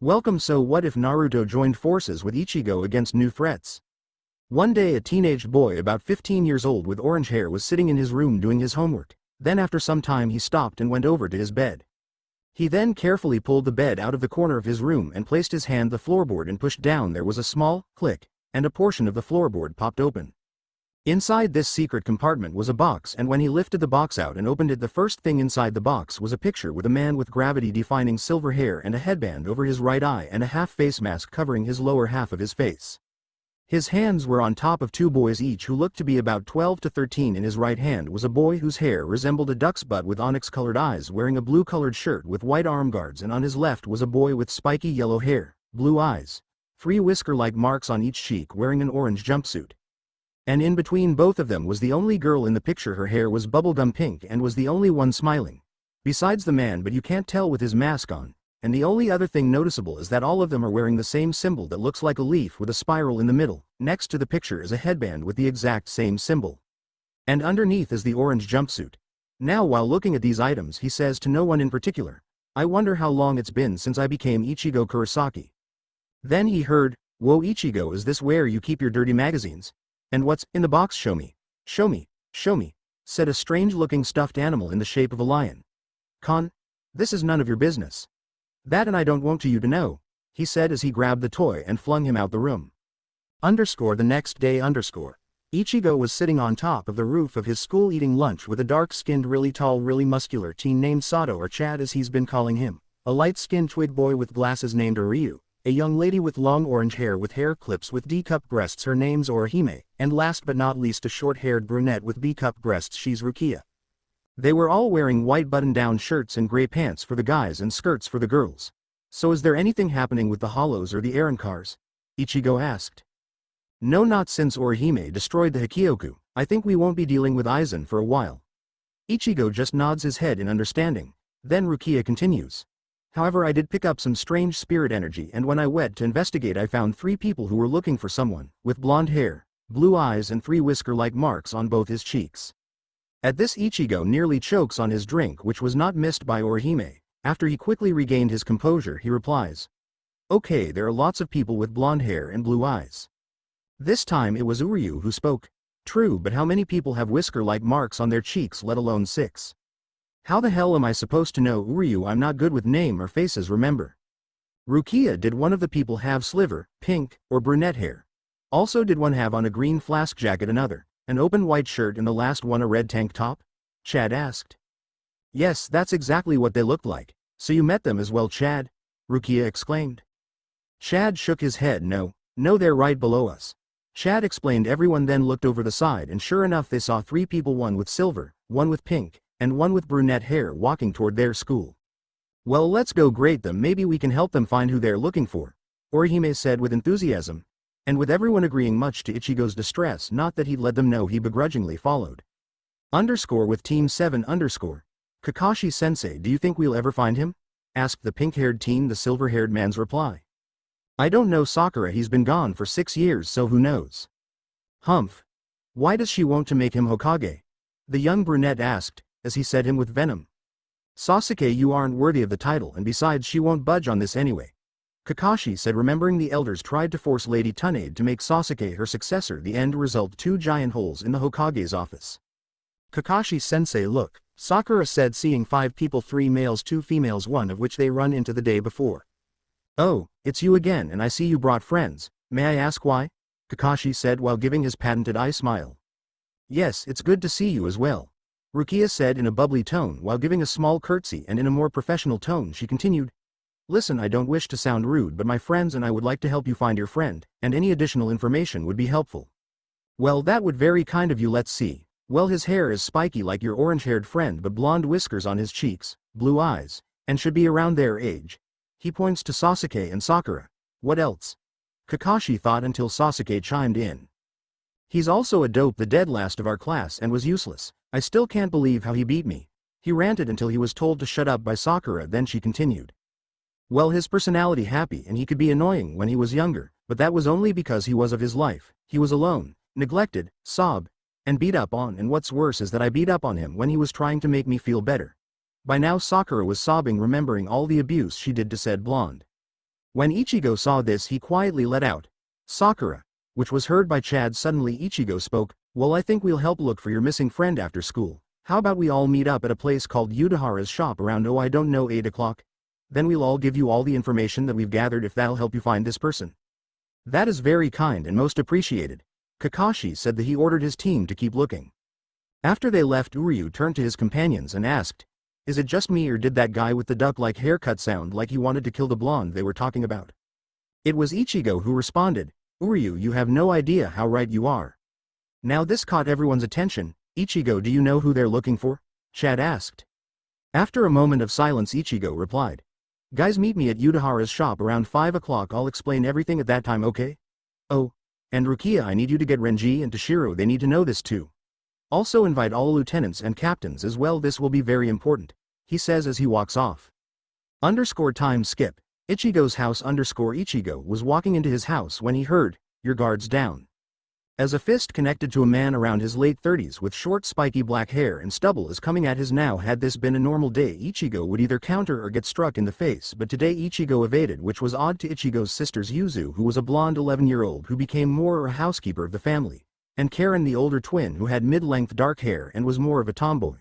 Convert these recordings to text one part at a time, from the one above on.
Welcome. So what if Naruto joined forces with Ichigo against New Threats? One day a teenaged boy about 15 years old with orange hair was sitting in his room doing his homework. Then after some time he stopped and went over to his bed. He then carefully pulled the bed out of the corner of his room and placed his hand on the floorboard and pushed down. There was a small click, and a portion of the floorboard popped open. Inside this secret compartment was a box, and when he lifted the box out and opened it, the first thing inside the box was a picture with a man with gravity-defying silver hair and a headband over his right eye and a half-face mask covering his lower half of his face. His hands were on top of two boys each who looked to be about 12 to 13. In his right hand was a boy whose hair resembled a duck's butt with onyx-colored eyes wearing a blue-colored shirt with white arm guards, and on his left was a boy with spiky yellow hair, blue eyes, three whisker-like marks on each cheek wearing an orange jumpsuit. And in between both of them was the only girl in the picture. Her hair was bubblegum pink and was the only one smiling. Besides the man, but you can't tell with his mask on, and the only other thing noticeable is that all of them are wearing the same symbol that looks like a leaf with a spiral in the middle. Next to the picture is a headband with the exact same symbol. And underneath is the orange jumpsuit. Now while looking at these items he says to no one in particular, "I wonder how long it's been since I became Ichigo Kurosaki." Then he heard, "Whoa Ichigo, is this where you keep your dirty magazines? And what's in the box? Show me. Show me, show me," said a strange-looking stuffed animal in the shape of a lion. This is none of your business. That and I don't want you to know," he said as he grabbed the toy and flung him out the room. The next day. Ichigo was sitting on top of the roof of his school eating lunch with a dark-skinned, really tall, really muscular teen named Sato, or Chad as he's been calling him, a light-skinned twig boy with glasses named Ryu, a young lady with long orange hair with hair clips with D-cup breasts, her name's Orihime, and last but not least a short-haired brunette with B-cup breasts, she's Rukia. They were all wearing white button-down shirts and gray pants for the guys and skirts for the girls. "So is there anything happening with the hollows or the errand cars?" Ichigo asked. "No, not since Orihime destroyed the Hikyoku. I think we won't be dealing with Aizen for a while." Ichigo just nods his head in understanding. Then Rukia continues. "However, I did pick up some strange spirit energy, and when I went to investigate I found 3 people who were looking for someone, with blonde hair, blue eyes and 3 whisker-like marks on both his cheeks." At this Ichigo nearly chokes on his drink, which was not missed by Orihime. After he quickly regained his composure he replies, "Okay, there are lots of people with blonde hair and blue eyes." This time it was Uryu who spoke. "True, but how many people have whisker-like marks on their cheeks, let alone 6? How the hell am I supposed to know, Uryu? I'm not good with name or faces, remember." Rukia, did one of the people have sliver, pink, or brunette hair? Also, did one have on a green flask jacket, another, an open white shirt, and the last one a red tank top? Chad asked. "Yes, that's exactly what they looked like. So you met them as well, Chad?" Rukia exclaimed. Chad shook his head. No, they're right below us." Chad explained. Everyone then looked over the side, and sure enough they saw 3 people, one with silver, one with pink, and one with brunette hair, walking toward their school. "Well, let's go. Great, them. Maybe we can help them find who they're looking for," Orihime said with enthusiasm. And with everyone agreeing, much to Ichigo's distress, not that he'd let them know, he begrudgingly followed. With Team 7 Kakashi-sensei, do you think we'll ever find him? Asked the pink-haired teen. The silver-haired man's reply. "I don't know, Sakura, he's been gone for 6 years, so who knows?" "Humph. Why does she want to make him Hokage?" the young brunette asked, as he said him with venom. "Sasuke, you aren't worthy of the title, and besides she won't budge on this anyway," Kakashi said, remembering the elders tried to force Lady Tsunade to make Sasuke her successor. The end result: 2 giant holes in the Hokage's office. "Kakashi-sensei, look," Sakura said, seeing 5 people, 3 males 2 females, one of which they run into the day before. "Oh, it's you again, and I see you brought friends. May I ask why?" Kakashi said while giving his patented eye smile. "Yes, it's good to see you as well," Rukia said in a bubbly tone while giving a small curtsy, and in a more professional tone she continued. "Listen, I don't wish to sound rude, but my friends and I would like to help you find your friend, and any additional information would be helpful." "Well, that would very kind of you. Let's see. Well, his hair is spiky like your orange-haired friend, but blonde whiskers on his cheeks, blue eyes, and should be around their age." He points to Sasuke and Sakura. "What else?" Kakashi thought until Sasuke chimed in. "He's also a dope, the dead last of our class, and was useless. I still can't believe how he beat me." He ranted until he was told to shut up by Sakura. Then she continued. "Well, his personality happy, and he could be annoying when he was younger, but that was only because he was of his life. He was alone, neglected, sobbed, and beat up on, and what's worse is that I beat up on him when he was trying to make me feel better." By now Sakura was sobbing, remembering all the abuse she did to said blonde. When Ichigo saw this he quietly let out, "Sakura," which was heard by Chad. Suddenly Ichigo spoke, "Well, I think we'll help look for your missing friend after school. How about we all meet up at a place called Udahara's shop around 8 o'clock? Then we'll all give you all the information that we've gathered if that'll help you find this person." "That is very kind and most appreciated." Kakashi said that he ordered his team to keep looking. After they left, Uryu turned to his companions and asked, "Is it just me or did that guy with the duck-like haircut sound like he wanted to kill the blonde they were talking about?" It was Ichigo who responded, "Uryu, you have no idea how right you are." Now this caught everyone's attention. "Ichigo, do you know who they're looking for?" Chad asked. After a moment of silence Ichigo replied, "Guys, meet me at Udahara's shop around 5 o'clock. I'll explain everything at that time, okay? Oh, and Rukia, I need you to get Renji and Toshiro, they need to know this too. Also invite all lieutenants and captains as well, this will be very important," he says as he walks off. Time skip. Ichigo's house. Ichigo was walking into his house when he heard, "Your guard's down." As a fist connected to a man around his late 30s with short spiky black hair and stubble is coming at his now. Had this been a normal day Ichigo would either counter or get struck in the face, but today Ichigo evaded, which was odd to Ichigo's sisters Yuzu, who was a blonde 11-year-old who became more a housekeeper of the family, and Karen, the older twin, who had mid-length dark hair and was more of a tomboy.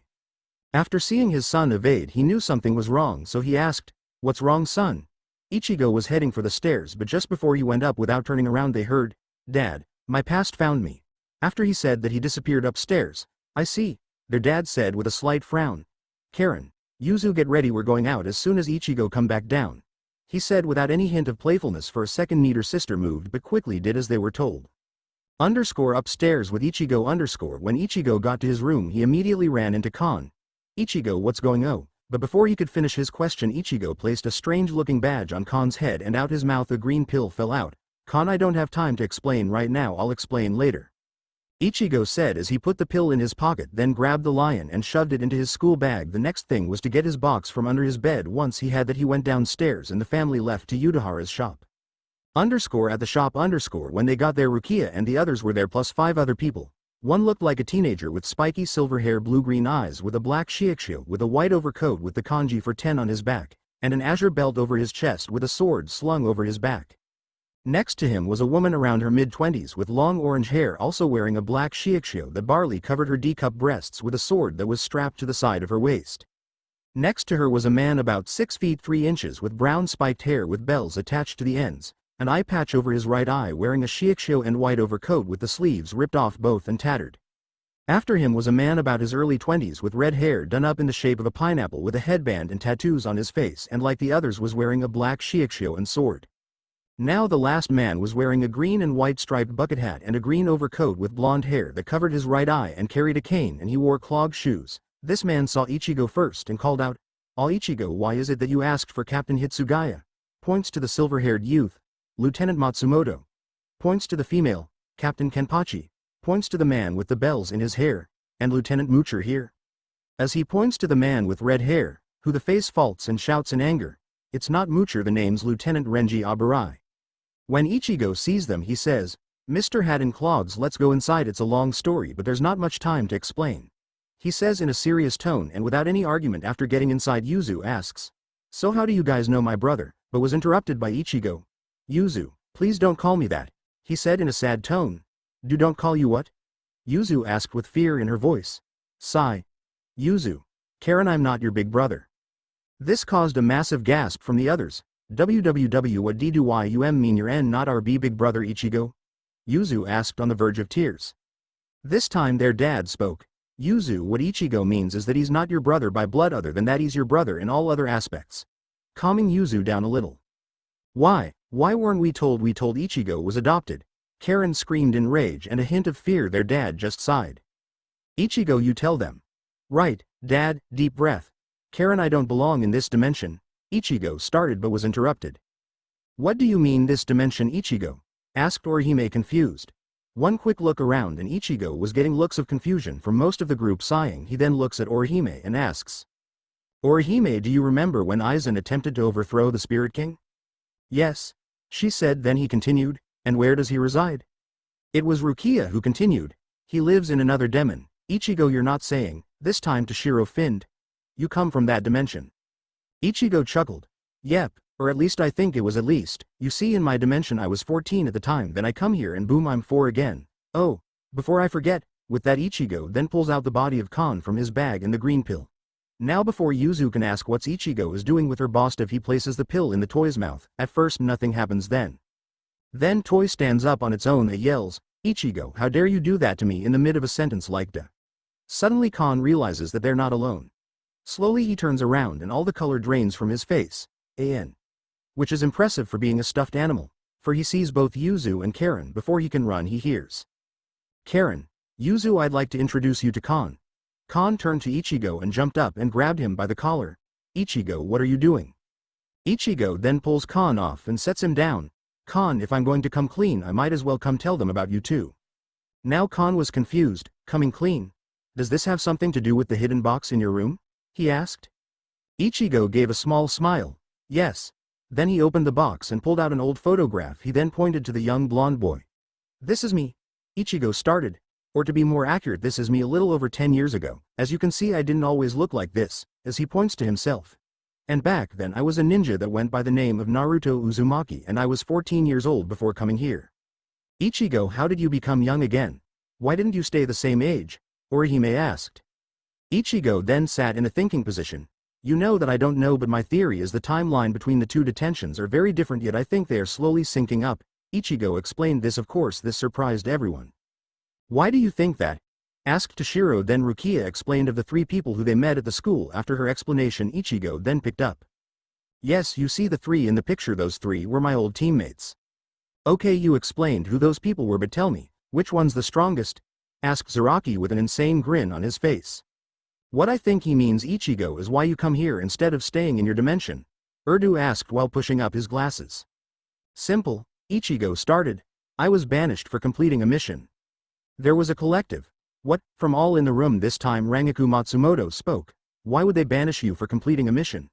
After seeing his son evade he knew something was wrong, so he asked, "What's wrong, son?" Ichigo was heading for the stairs, but just before he went up without turning around they heard, "Dad, my past found me." After he said that he disappeared upstairs. "I see," their dad said with a slight frown. "Karen, Yuzu, get ready, we're going out as soon as Ichigo come back down," he said without any hint of playfulness. For a second neither sister moved but quickly did as they were told. Upstairs with Ichigo. When Ichigo got to his room he immediately ran into Kon. "Ichigo, what's going on?" But before he could finish his question Ichigo placed a strange-looking badge on Kon's head and out his mouth a green pill fell out. "Kon, I don't have time to explain right now, I'll explain later," Ichigo said as he put the pill in his pocket, then grabbed the lion and shoved it into his school bag. The next thing was to get his box from under his bed. Once he had that he went downstairs and the family left to Udahara's shop. At the shop. When they got there Rukia and the others were there plus 5 other people. One looked like a teenager with spiky silver hair, blue-green eyes with a black shikshu with a white overcoat with the kanji for 10 on his back, and an azure belt over his chest with a sword slung over his back. Next to him was a woman around her mid-20s with long orange hair, also wearing a black shikshu that barely covered her D-cup breasts with a sword that was strapped to the side of her waist. Next to her was a man about 6 feet 3 inches with brown spiked hair with bells attached to the ends, an eye patch over his right eye, wearing a shikshu and white overcoat with the sleeves ripped off both and tattered. After him was a man about his early 20s with red hair done up in the shape of a pineapple with a headband and tattoos on his face, and like the others was wearing a black shikshu and sword. Now the last man was wearing a green and white striped bucket hat and a green overcoat with blonde hair that covered his right eye and carried a cane, and he wore clogged shoes. This man saw Ichigo first and called out, "Ah, Ichigo, why is it that you asked for Captain Hitsugaya?" Points to the silver-haired youth, "Lieutenant Matsumoto." Points to the female, "Captain Kenpachi." Points to the man with the bells in his hair, "And Lieutenant Moocher here." As he points to the man with red hair, who the face faults and shouts in anger, "It's not Moocher, the name's Lieutenant Renji Abarai." When Ichigo sees them he says, "Mr. Hat in Clogs, let's go inside. It's a long story but there's not much time to explain," he says in a serious tone and without any argument. After getting inside Yuzu asks, "So how do you guys know my brother?" but was interrupted by Ichigo. "Yuzu, please don't call me that," he said in a sad tone. Don't call you what?" Yuzu asked with fear in her voice. Sigh. "Yuzu. Karen, I'm not your big brother." This caused a massive gasp from the others. What do you mean you're not our big brother, Ichigo?" Yuzu asked on the verge of tears. This time their dad spoke. "Yuzu, what Ichigo means is that he's not your brother by blood, other than that he's your brother in all other aspects." Calming Yuzu down a little. Why weren't we told Ichigo was adopted?" Karen screamed in rage, and a hint of fear. Their dad just sighed. "Ichigo, you tell them." "Right, Dad." Deep breath. "Karen, I don't belong in this dimension," Ichigo started but was interrupted. "What do you mean this dimension, Ichigo?" asked Orihime, confused. One quick look around and Ichigo was getting looks of confusion from most of the group. Sighing, he then looks at Orihime and asks, "Orihime, do you remember when Aizen attempted to overthrow the Spirit King?" "Yes," she said. Then he continued, "And where does he reside?" It was Rukia who continued, "He lives in another demon." "Ichigo, you're not saying," this time Toshiro finned, "you come from that dimension?" Ichigo chuckled. "Yep, Or at least I think it was at least. You see, in my dimension I was 14 at the time, then I come here and boom, I'm 4 again. Oh, before I forget, with that Ichigo then pulls out the body of Kon from his bag and the green pill. Now before Yuzu can ask what's Ichigo is doing with her boss if he places the pill in the toy's mouth, at first nothing happens then. Then toy stands up on its own and yells, "Ichigo, how dare you do that to me," in the mid of a sentence like da. Suddenly Kon realizes that they're not alone. Slowly he turns around and all the color drains from his face, which is impressive for being a stuffed animal, for he sees both Yuzu and Karen. Before he can run he hears, "Karen, Yuzu, I'd like to introduce you to Kon." Kon turned to Ichigo and jumped up and grabbed him by the collar. "Ichigo, what are you doing?" Ichigo then pulls Kon off and sets him down. "Kon, if I'm going to come clean I might as well come tell them about you too." Now Kon was confused. "Coming clean? Does this have something to do with the hidden box in your room?" he asked. Ichigo gave a small smile. "Yes." Then he opened the box and pulled out an old photograph. He then pointed to the young blonde boy. "This is me," Ichigo started. "Or to be more accurate, this is me a little over 10 years ago. As you can see, I didn't always look like this," as he points to himself. "And back then I was a ninja that went by the name of Naruto Uzumaki, and I was 14 years old before coming here." "Ichigo, how did you become young again? Why didn't you stay the same age?" Orihime asked. Ichigo then sat in a thinking position. "You know that I don't know, but my theory is the timeline between the two detentions are very different, yet I think they are slowly syncing up." Ichigo explained this. Of course this surprised everyone. "Why do you think that?" asked Toshiro. Then Rukia explained of the 3 people who they met at the school. After her explanation Ichigo then picked up. "Yes, you see the 3 in the picture, those 3 were my old teammates." "Okay, you explained who those people were, but tell me, which one's the strongest?" asked Zaraki with an insane grin on his face. "What I think he means, Ichigo, is why you come here instead of staying in your dimension?" Urdu asked while pushing up his glasses. "Simple," Ichigo started. "I was banished for completing a mission." There was a collective "What?" from all in the room. This time Rangaku Matsumoto spoke. "Why would they banish you for completing a mission?"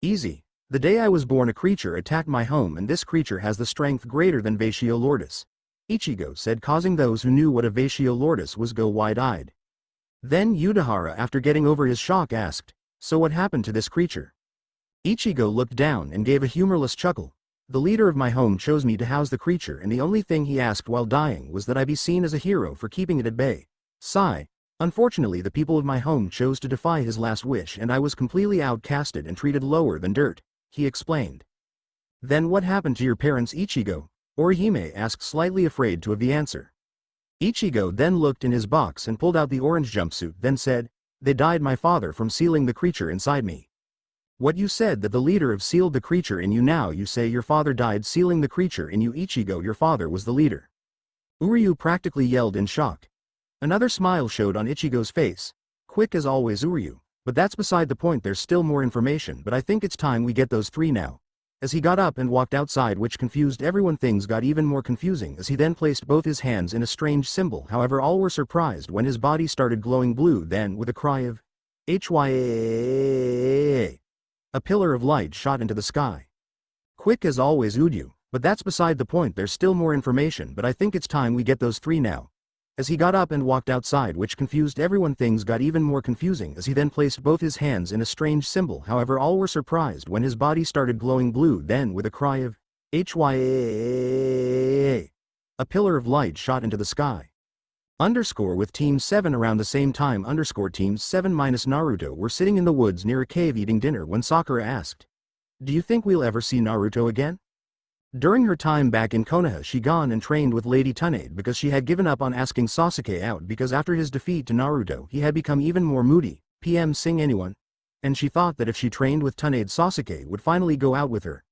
"Easy. The day I was born a creature attacked my home, and this creature has the strength greater than Vatio Lordis," Ichigo said, causing those who knew what a Vatio Lordis was go wide-eyed. Then Udahara, after getting over his shock, asked, "So what happened to this creature?" Ichigo looked down and gave a humorless chuckle. "The leader of my home chose me to house the creature, and the only thing he asked while dying was that I be seen as a hero for keeping it at bay. Sigh. Unfortunately, the people of my home chose to defy his last wish, and I was completely outcasted and treated lower than dirt," he explained. "Then what happened to your parents, Ichigo?" Orihime asked, slightly afraid to have the answer. Ichigo then looked in his box and pulled out the orange jumpsuit, then said, "They died, my father, from sealing the creature inside me." "What, you said that the leader of sealed the creature in you, now you say your father died sealing the creature in you?" "Ichigo, your father was the leader," Uryu practically yelled in shock. Another smile showed on Ichigo's face. "Quick as always, Uryu. But that's beside the point, there's still more information, but I think it's time we get those 3 now." As he got up and walked outside, which confused everyone, things got even more confusing as he then placed both his hands in a strange symbol. However, all were surprised when his body started glowing blue. Then, with a cry of "Hya!" a pillar of light shot into the sky. "Quick as always, Uryu. But that's beside the point, there's still more information, but I think it's time we get those 3 now." As he got up and walked outside, which confused everyone, things got even more confusing as he then placed both his hands in a strange symbol. However, all were surprised when his body started glowing blue. Then, with a cry of "Hya!" a pillar of light shot into the sky. With Team 7 around the same time. Team 7 minus Naruto were sitting in the woods near a cave eating dinner when Sakura asked, "Do you think we'll ever see Naruto again?" During her time back in Konoha, she gone and trained with Lady Tsunade because she had given up on asking Sasuke out because after his defeat to Naruto he had become even more moody. PM Sing anyone? And she thought that if she trained with Tsunade, Sasuke would finally go out with her.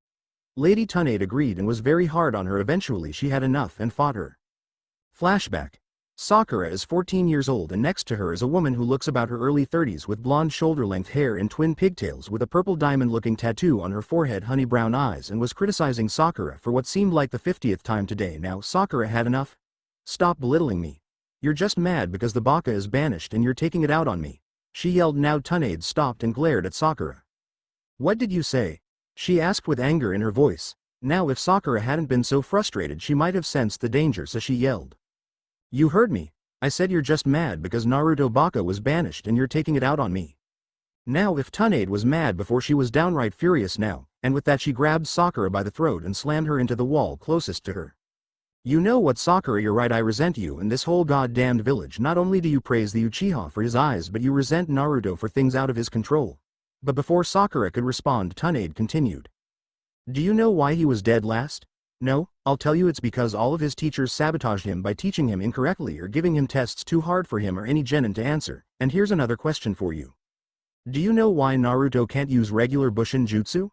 Lady Tsunade agreed and was very hard on her. Eventually she had enough and fought her. Flashback. Sakura is 14 years old, and next to her is a woman who looks about her early 30s with blonde shoulder-length hair and twin pigtails with a purple diamond-looking tattoo on her forehead, honey brown eyes, and was criticizing Sakura for what seemed like the 50th time today. Now Sakura had enough. "Stop belittling me. You're just mad because the baka is banished and you're taking it out on me," she yelled. Now Tsunade stopped and glared at Sakura. "What did you say?" she asked with anger in her voice. Now if Sakura hadn't been so frustrated she might have sensed the danger, so she yelled, "You heard me. I said you're just mad because Naruto Baka was banished and you're taking it out on me." Now if Tsunade was mad before, she was downright furious now. and with that she grabbed Sakura by the throat and slammed her into the wall closest to her. You know what, Sakura, you're right, I resent you and this whole goddamned village. Not only do you praise the Uchiha for his eyes, but you resent Naruto for things out of his control. But before Sakura could respond, Tsunade continued. Do you know why he was dead last? No, I'll tell you, it's because all of his teachers sabotaged him by teaching him incorrectly or giving him tests too hard for him or any genin to answer. And here's another question for you. Do you know why Naruto can't use regular Bushin Jutsu?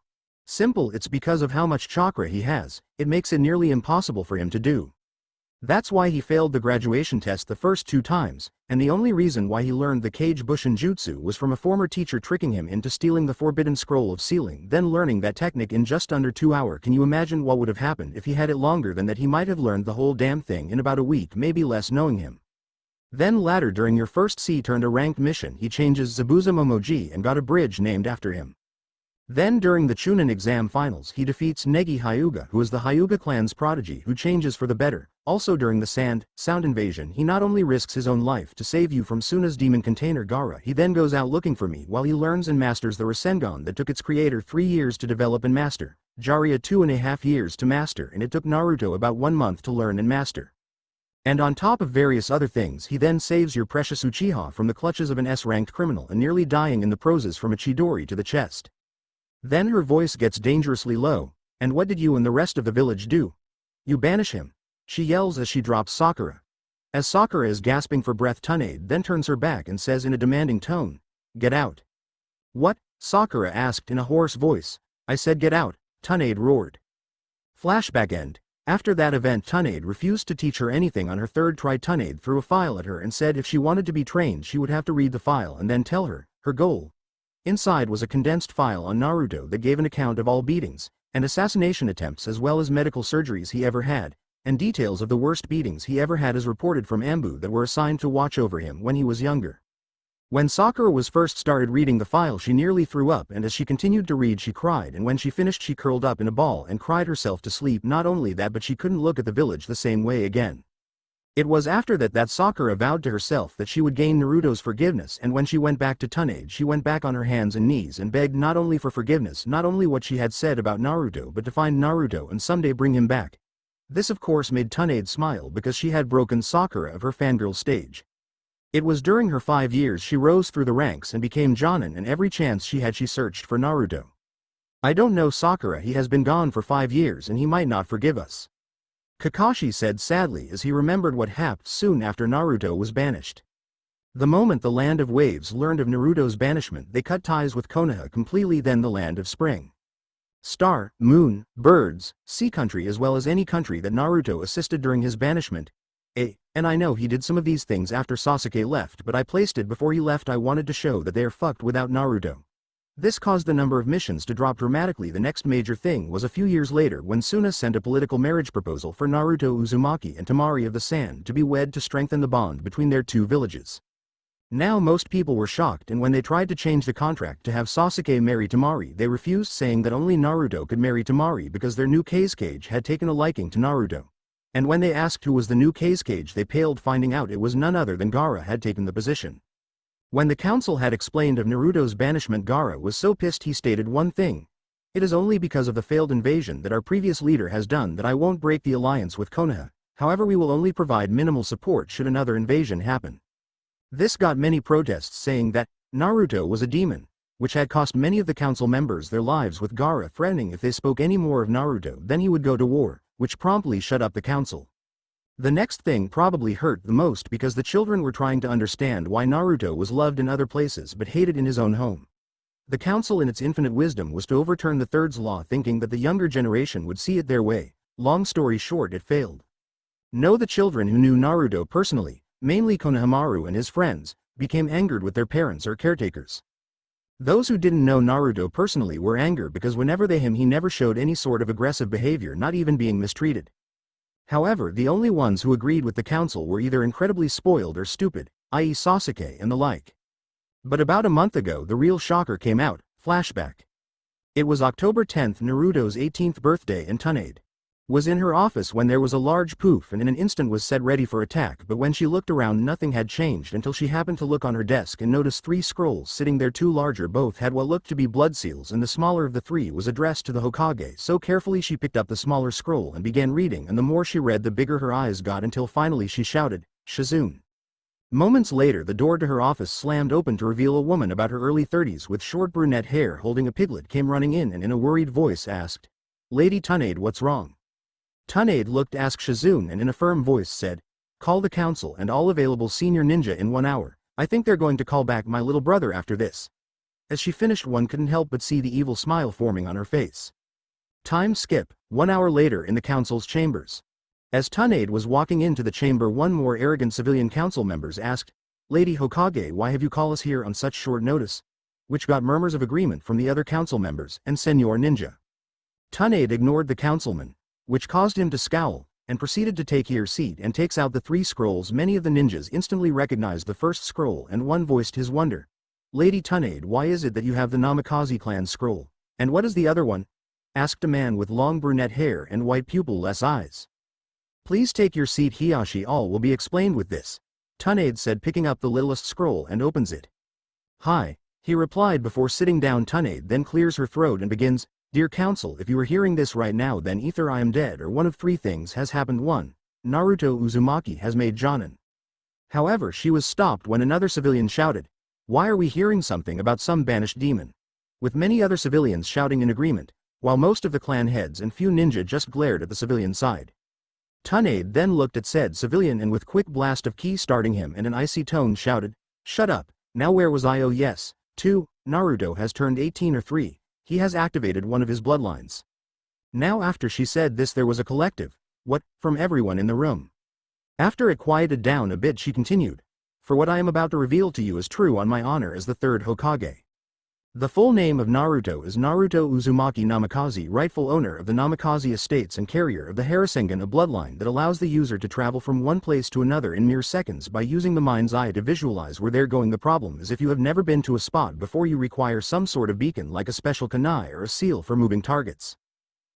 Simple, it's because of how much chakra he has. It makes it nearly impossible for him to do. That's why he failed the graduation test the first 2 times, and the only reason why he learned the Kage Bushin Jutsu was from a former teacher tricking him into stealing the forbidden scroll of sealing, then learning that technique in just under 2 hours. Can you imagine what would have happened if he had it longer than that? He might have learned the whole damn thing in about a week, maybe less, knowing him. Then later, during your first C-turned a ranked mission, he changes Zabuza Momoji and got a bridge named after him. Then during the Chunin exam finals he defeats Negi Hyuga, who is the Hyuga clan's prodigy who changes for the better. Also during the sound invasion he not only risks his own life to save you from Suna's demon container Gaara, he then goes out looking for me while he learns and masters the Rasengan that took its creator 3 years to develop and master, Jiraiya 2.5 years to master, and it took Naruto about 1 month to learn and master. And on top of various other things, he then saves your precious Uchiha from the clutches of an S-ranked criminal and nearly dying in the process from a Chidori to the chest. Then her voice gets dangerously low. And what did you and the rest of the village do? You banish him, she yells as she drops Sakura. As Sakura is gasping for breath, Tsunade then turns her back and says in a demanding tone, "Get out." What? Sakura asked in a hoarse voice. I said get out, Tsunade roared. Flashback end. After that event, Tsunade refused to teach her anything on her 3rd try. Tsunade threw a file at her and said if she wanted to be trained she would have to read the file and then tell her goal. Inside was a condensed file on Naruto that gave an account of all beatings and assassination attempts as well as medical surgeries he ever had, and details of the worst beatings he ever had as reported from Ambu that were assigned to watch over him when he was younger. When Sakura was first started reading the file she nearly threw up, and as she continued to read she cried, and when she finished she curled up in a ball and cried herself to sleep. Not only that, but she couldn't look at the village the same way again. It was after that Sakura vowed to herself that she would gain Naruto's forgiveness, and when she went back to Tsunade she went back on her hands and knees and begged not only for forgiveness, not only what she had said about Naruto, but to find Naruto and someday bring him back. This of course made Tsunade smile because she had broken Sakura of her fangirl stage. It was during her 5 years she rose through the ranks and became Jonin, and every chance she had she searched for Naruto. I don't know, Sakura, he has been gone for 5 years and he might not forgive us, Kakashi said sadly as he remembered what happened soon after Naruto was banished. The moment the Land of Waves learned of Naruto's banishment they cut ties with Konoha completely. Then the Land of Spring, Star, Moon, Birds, Sea Country, as well as any country that Naruto assisted during his banishment. And I know he did some of these things after Sasuke left, but I placed it before he left. I wanted to show that they are fucked without Naruto. This caused the number of missions to drop dramatically. The next major thing was a few years later when Suna sent a political marriage proposal for Naruto Uzumaki and Temari of the Sand to be wed to strengthen the bond between their 2 villages. Now most people were shocked, and when they tried to change the contract to have Sasuke marry Temari they refused, saying that only Naruto could marry Temari because their new Kazekage had taken a liking to Naruto. And when they asked who was the new Kazekage they paled, finding out it was none other than Gaara had taken the position. When the council had explained of Naruto's banishment, Gaara was so pissed he stated one thing. It is only because of the failed invasion that our previous leader has done that I won't break the alliance with Konoha. However, we will only provide minimal support should another invasion happen. This got many protests saying that Naruto was a demon, which had cost many of the council members their lives, with Gaara threatening if they spoke any more of Naruto then he would go to war, which promptly shut up the council. The next thing probably hurt the most because the children were trying to understand why Naruto was loved in other places but hated in his own home. The council in its infinite wisdom was to overturn the Third's law, thinking that the younger generation would see it their way. Long story short, it failed. No, the children who knew Naruto personally, mainly Konohamaru and his friends, became angered with their parents or caretakers. Those who didn't know Naruto personally were angered because whenever he never showed any sort of aggressive behavior, not even being mistreated. However, the only ones who agreed with the council were either incredibly spoiled or stupid, i.e. Sasuke and the like. But about a month ago the real shocker came out. Flashback. It was October 10th, Naruto's 18th birthday, and Tsunade was in her office when there was a large poof and in an instant was set ready for attack, but when she looked around nothing had changed until she happened to look on her desk and noticed 3 scrolls sitting there. 2 larger both had what looked to be blood seals, and the smaller of the 3 was addressed to the Hokage. So carefully she picked up the smaller scroll and began reading, and the more she read the bigger her eyes got, until finally she shouted, "Shizune." Moments later the door to her office slammed open to reveal a woman about her early 30s with short brunette hair holding a piglet came running in and in a worried voice asked, "Lady Tsunade, what's wrong?" Tsunade looked asked Shizune and in a firm voice said, "Call the council and all available senior ninja in 1 hour. I think they're going to call back my little brother after this." As she finished one couldn't help but see the evil smile forming on her face. Time skip, 1 hour later in the council's chambers. As Tsunade was walking into the chamber, one more arrogant civilian council members asked, "Lady Hokage, why have you called us here on such short notice?" Which got murmurs of agreement from the other council members and Senor Ninja. Tsunade ignored the councilman, which caused him to scowl, and proceeded to take her seat and takes out the 3 scrolls. Many of the ninjas instantly recognized the first scroll and one voiced his wonder. "Lady Tsunade, why is it that you have the Namikaze clan scroll? And what is the other one?" asked a man with long brunette hair and white pupil-less eyes. "Please take your seat, Hiyashi, all will be explained with this," Tsunade said, picking up the littlest scroll and opens it. "Hi," he replied before sitting down. Tsunade then clears her throat and begins, "Dear Council, if you are hearing this right now, then either I am dead or one of 3 things has happened. 1. Naruto Uzumaki has made Jonin." However, she was stopped when another civilian shouted, "Why are we hearing something about some banished demon?" with many other civilians shouting in agreement, while most of the clan heads and few ninja just glared at the civilian side. Tsunade then looked at said civilian and with quick blast of ki starting him and an icy tone shouted, "Shut up, now where was I? Oh yes, 2. Naruto has turned 18 or 3. He has activated one of his bloodlines." Now after she said this there was a collective, "What?" from everyone in the room. After it quieted down a bit she continued, "For what I am about to reveal to you is true on my honor as the 3rd Hokage. The full name of Naruto is Naruto Uzumaki Namikaze, rightful owner of the Namikaze estates and carrier of the Harasengan, a bloodline that allows the user to travel from one place to another in mere seconds by using the mind's eye to visualize where they're going. The problem is if you have never been to a spot before, you require some sort of beacon like a special kunai or a seal for moving targets.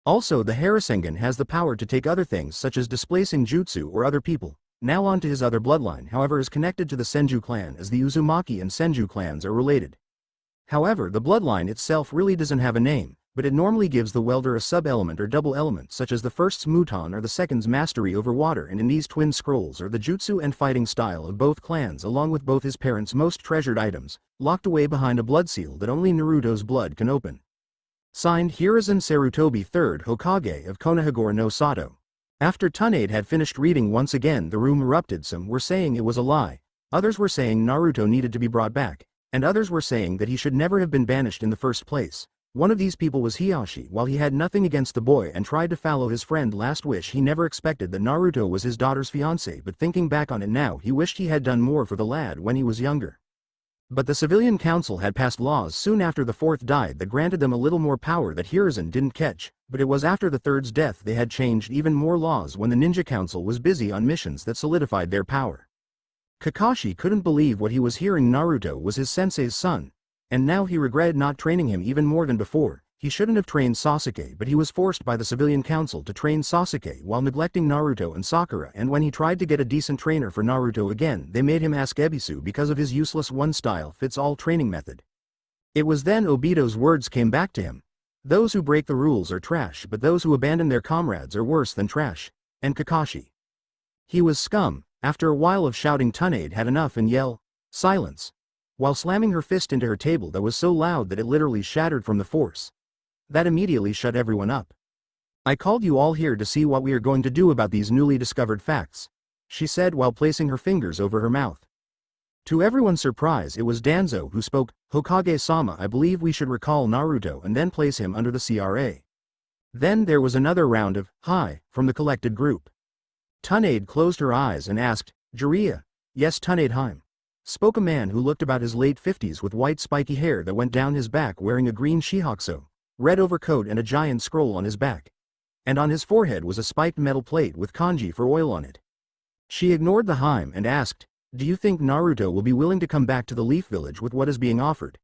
Also, the Harasengan has the power to take other things such as displacing jutsu or other people. Now on to his other bloodline, however, is connected to the Senju clan, as the Uzumaki and Senju clans are related. However, the bloodline itself really doesn't have a name, but it normally gives the welder a sub-element or double element such as the first's Muton or the second's mastery over water, and in these twin scrolls are the jutsu and fighting style of both clans along with both his parents' most treasured items, locked away behind a blood seal that only Naruto's blood can open. Signed, Hiruzen Sarutobi, 3rd Hokage of Konohagore no Sato. After Tsunade had finished reading once again the room erupted. Some were saying it was a lie, others were saying Naruto needed to be brought back, and others were saying that he should never have been banished in the first place. One of these people was Hiyashi. While he had nothing against the boy and tried to follow his friend's last wish, he never expected that Naruto was his daughter's fiancé, but thinking back on it now, he wished he had done more for the lad when he was younger. But the civilian council had passed laws soon after the 4th died that granted them a little more power that Hiruzen didn't catch, but it was after the 3rd's death they had changed even more laws when the ninja council was busy on missions that solidified their power. Kakashi couldn't believe what he was hearing. Naruto was his sensei's son, and now he regretted not training him even more than before. He shouldn't have trained Sasuke, but he was forced by the civilian council to train Sasuke while neglecting Naruto and Sakura, and when he tried to get a decent trainer for Naruto again, they made him ask Ebisu because of his useless one-style-fits-all training method. It was then Obito's words came back to him. "Those who break the rules are trash, but those who abandon their comrades are worse than trash." And Kakashi, he was scum. After a while of shouting, Tsunade had enough and yelled, "Silence!" while slamming her fist into her table that was so loud that it literally shattered from the force. That immediately shut everyone up. "I called you all here to see what we are going to do about these newly discovered facts," she said while placing her fingers over her mouth. To everyone's surprise, it was Danzo who spoke. "Hokage-sama, I believe we should recall Naruto and then place him under the CRA." Then there was another round of "Hi" from the collected group. Tsunade closed her eyes and asked, "Jiraiya?" "Yes, Tsunade Heim," spoke a man who looked about his late 50s with white spiky hair that went down his back, wearing a green shihakuso, red overcoat and a giant scroll on his back. And on his forehead was a spiked metal plate with kanji for oil on it. She ignored the Heim and asked, "Do you think Naruto will be willing to come back to the Leaf Village with what is being offered?"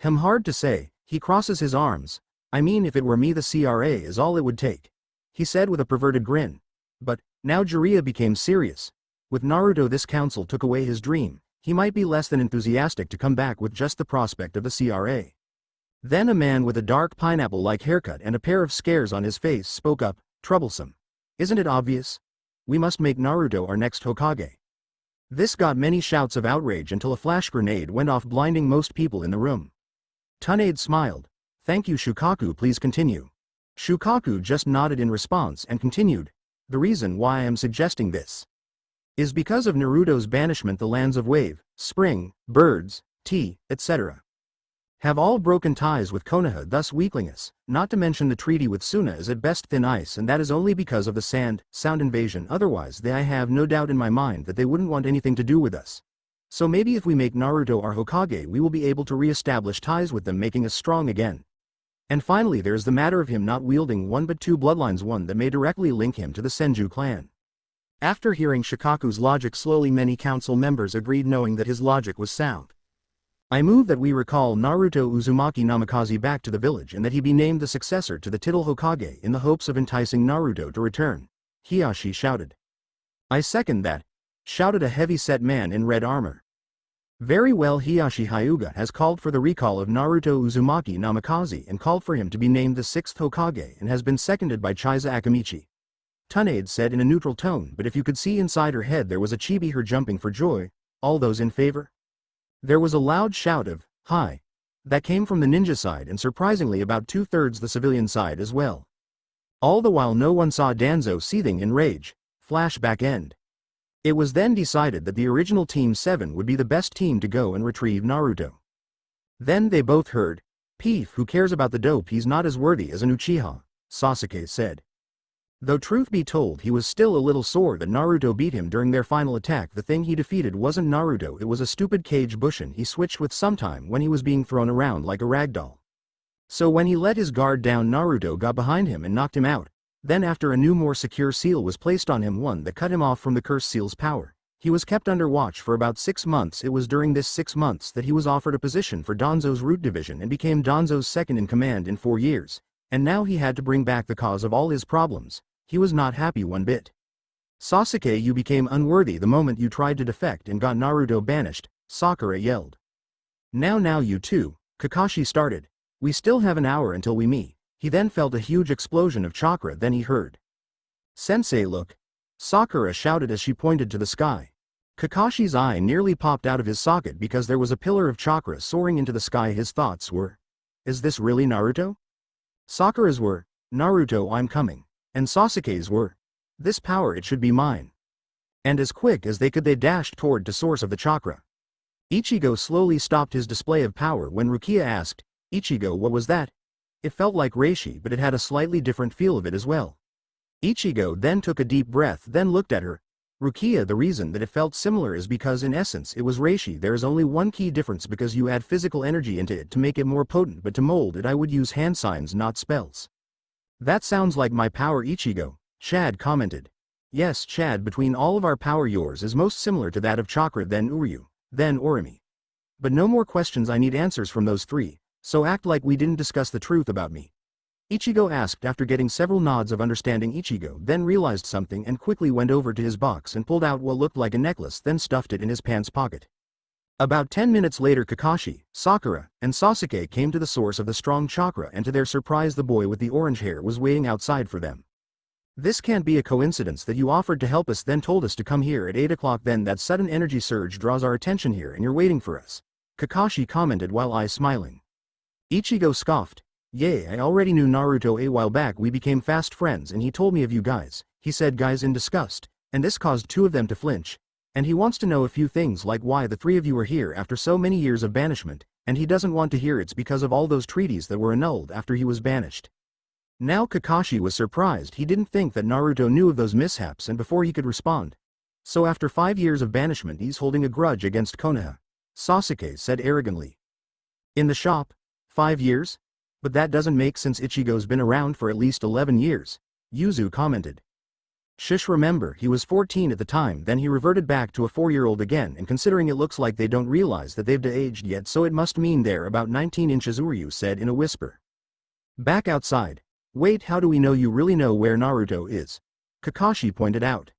Hard to say. He crosses his arms. "I mean, if it were me, the CRA is all it would take." he said with a perverted grin. But, now Jiraiya became serious. With Naruto, this council took away his dream. He might be less than enthusiastic to come back with just the prospect of the CRA. Then a man with a dark pineapple-like haircut and a pair of scars on his face spoke up, troublesome. Isn't it obvious? We must make Naruto our next Hokage. This got many shouts of outrage until a flash grenade went off, blinding most people in the room. Tsunade smiled. Thank you, Shukaku, please continue. Shukaku just nodded in response and continued. The reason why I am suggesting this is because of Naruto's banishment. The lands of Wave, Spring, Birds, Tea, etc. have all broken ties with Konoha, thus weakening us. Not to mention the treaty with Suna is at best thin ice, and that is only because of the sound invasion. Otherwise, I have no doubt in my mind that they wouldn't want anything to do with us. So maybe if we make Naruto our Hokage, we will be able to re-establish ties with them, making us strong again. And finally, there is the matter of him not wielding one but two bloodlines, one that may directly link him to the Senju clan. After hearing Shikaku's logic slowly, many council members agreed, knowing that his logic was sound. I move that we recall Naruto Uzumaki Namikaze back to the village and that he be named the successor to the title Hokage in the hopes of enticing Naruto to return. Hiyashi shouted. I second that, shouted a heavy-set man in red armor. Very well, Hiyashi Hyuga has called for the recall of Naruto Uzumaki Namikaze and called for him to be named the 6th Hokage, and has been seconded by Chaiza Akamichi. Tsunade said in a neutral tone, but if you could see inside her head there was a chibi her jumping for joy. All those in favor? There was a loud shout of, "Hi." That came from the ninja side and surprisingly about 2/3 the civilian side as well. All the while no one saw Danzo seething in rage. Flashback end. It was then decided that the original Team 7 would be the best team to go and retrieve Naruto. Then they both heard, "Peef, who cares about the dope, he's not as worthy as an Uchiha," Sasuke said. Though truth be told, he was still a little sore that Naruto beat him during their final attack. The thing he defeated wasn't Naruto, it was a stupid Kage Bushin he switched with sometime when he was being thrown around like a ragdoll. So when he let his guard down, Naruto got behind him and knocked him out. Then after a new more secure seal was placed on him, one that cut him off from the cursed seal's power, he was kept under watch for about 6 months. It was during this 6 months that he was offered a position for Danzo's root division and became Danzo's second in command in 4 years, and now he had to bring back the cause of all his problems. He was not happy one bit. Sasuke, you became unworthy the moment you tried to defect and got Naruto banished, Sakura yelled. Now you too, Kakashi started. We still have an hour until we meet. He then felt a huge explosion of chakra, then he heard. Sensei, look. Sakura shouted as she pointed to the sky. Kakashi's eye nearly popped out of his socket because there was a pillar of chakra soaring into the sky. His thoughts were, is this really Naruto? Sakura's were, Naruto, I'm coming. And Sasuke's were, this power, it should be mine. And as quick as they could they dashed toward the source of the chakra. Ichigo slowly stopped his display of power when Rukia asked, Ichigo, what was that? It felt like reishi, but it had a slightly different feel of it as well. Ichigo then took a deep breath, then looked at her. Rukia, the reason that it felt similar is because in essence it was reishi. There is only one key difference, because you add physical energy into it to make it more potent, but to mold it I would use hand signs, not spells. That sounds like my power, Ichigo, Chad commented. Yes, Chad, between all of our power yours is most similar to that of chakra, then Uryu, then Orimi. But no more questions, I need answers from those three, so act like we didn't discuss the truth about me. Ichigo asked after getting several nods of understanding. Ichigo then realized something and quickly went over to his box and pulled out what looked like a necklace, then stuffed it in his pants pocket. About 10 minutes later, Kakashi, Sakura, and Sasuke came to the source of the strong chakra, and to their surprise the boy with the orange hair was waiting outside for them. This can't be a coincidence that you offered to help us, then told us to come here at 8 o'clock, then that sudden energy surge draws our attention here and you're waiting for us, Kakashi commented while eyes smiling. Ichigo scoffed. Yay, I already knew Naruto a while back, we became fast friends and he told me of you guys, he said guys in disgust, and this caused 2 of them to flinch. And he wants to know a few things like why the 3 of you are here after so many years of banishment, and he doesn't want to hear it's because of all those treaties that were annulled after he was banished. Now Kakashi was surprised. He didn't think that Naruto knew of those mishaps, and before he could respond. So after 5 years of banishment he's holding a grudge against Konoha, Sasuke said arrogantly. In the shop? 5 years? But that doesn't make sense, Ichigo's been around for at least 11 years, Yuzu commented. Shush, remember, he was 14 at the time, then he reverted back to a 4-year-old again, and considering it looks like they don't realize that they've de-aged yet, so it must mean they're about 19 inches, Uryu said in a whisper. Back outside. Wait, how do we know you really know where Naruto is? Kakashi pointed out.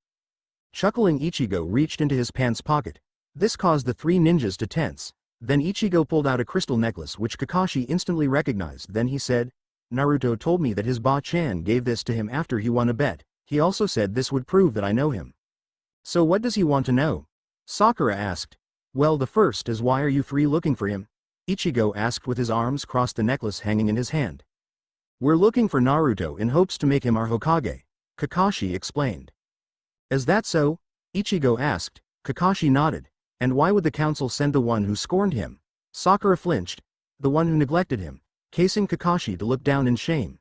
Chuckling, Ichigo reached into his pants pocket. This caused the three ninjas to tense. Then Ichigo pulled out a crystal necklace which Kakashi instantly recognized. Then he said, Naruto told me that his Ba-chan gave this to him after he won a bet. He also said this would prove that I know him. So what does he want to know? Sakura asked. Well, the first is, why are you three looking for him? Ichigo asked with his arms crossed, the necklace hanging in his hand. We're looking for Naruto in hopes to make him our Hokage, Kakashi explained. Is that so? Ichigo asked. Kakashi nodded. And why would the council send the one who scorned him? Sakura flinched. The one who neglected him, causing Kakashi to look down in shame.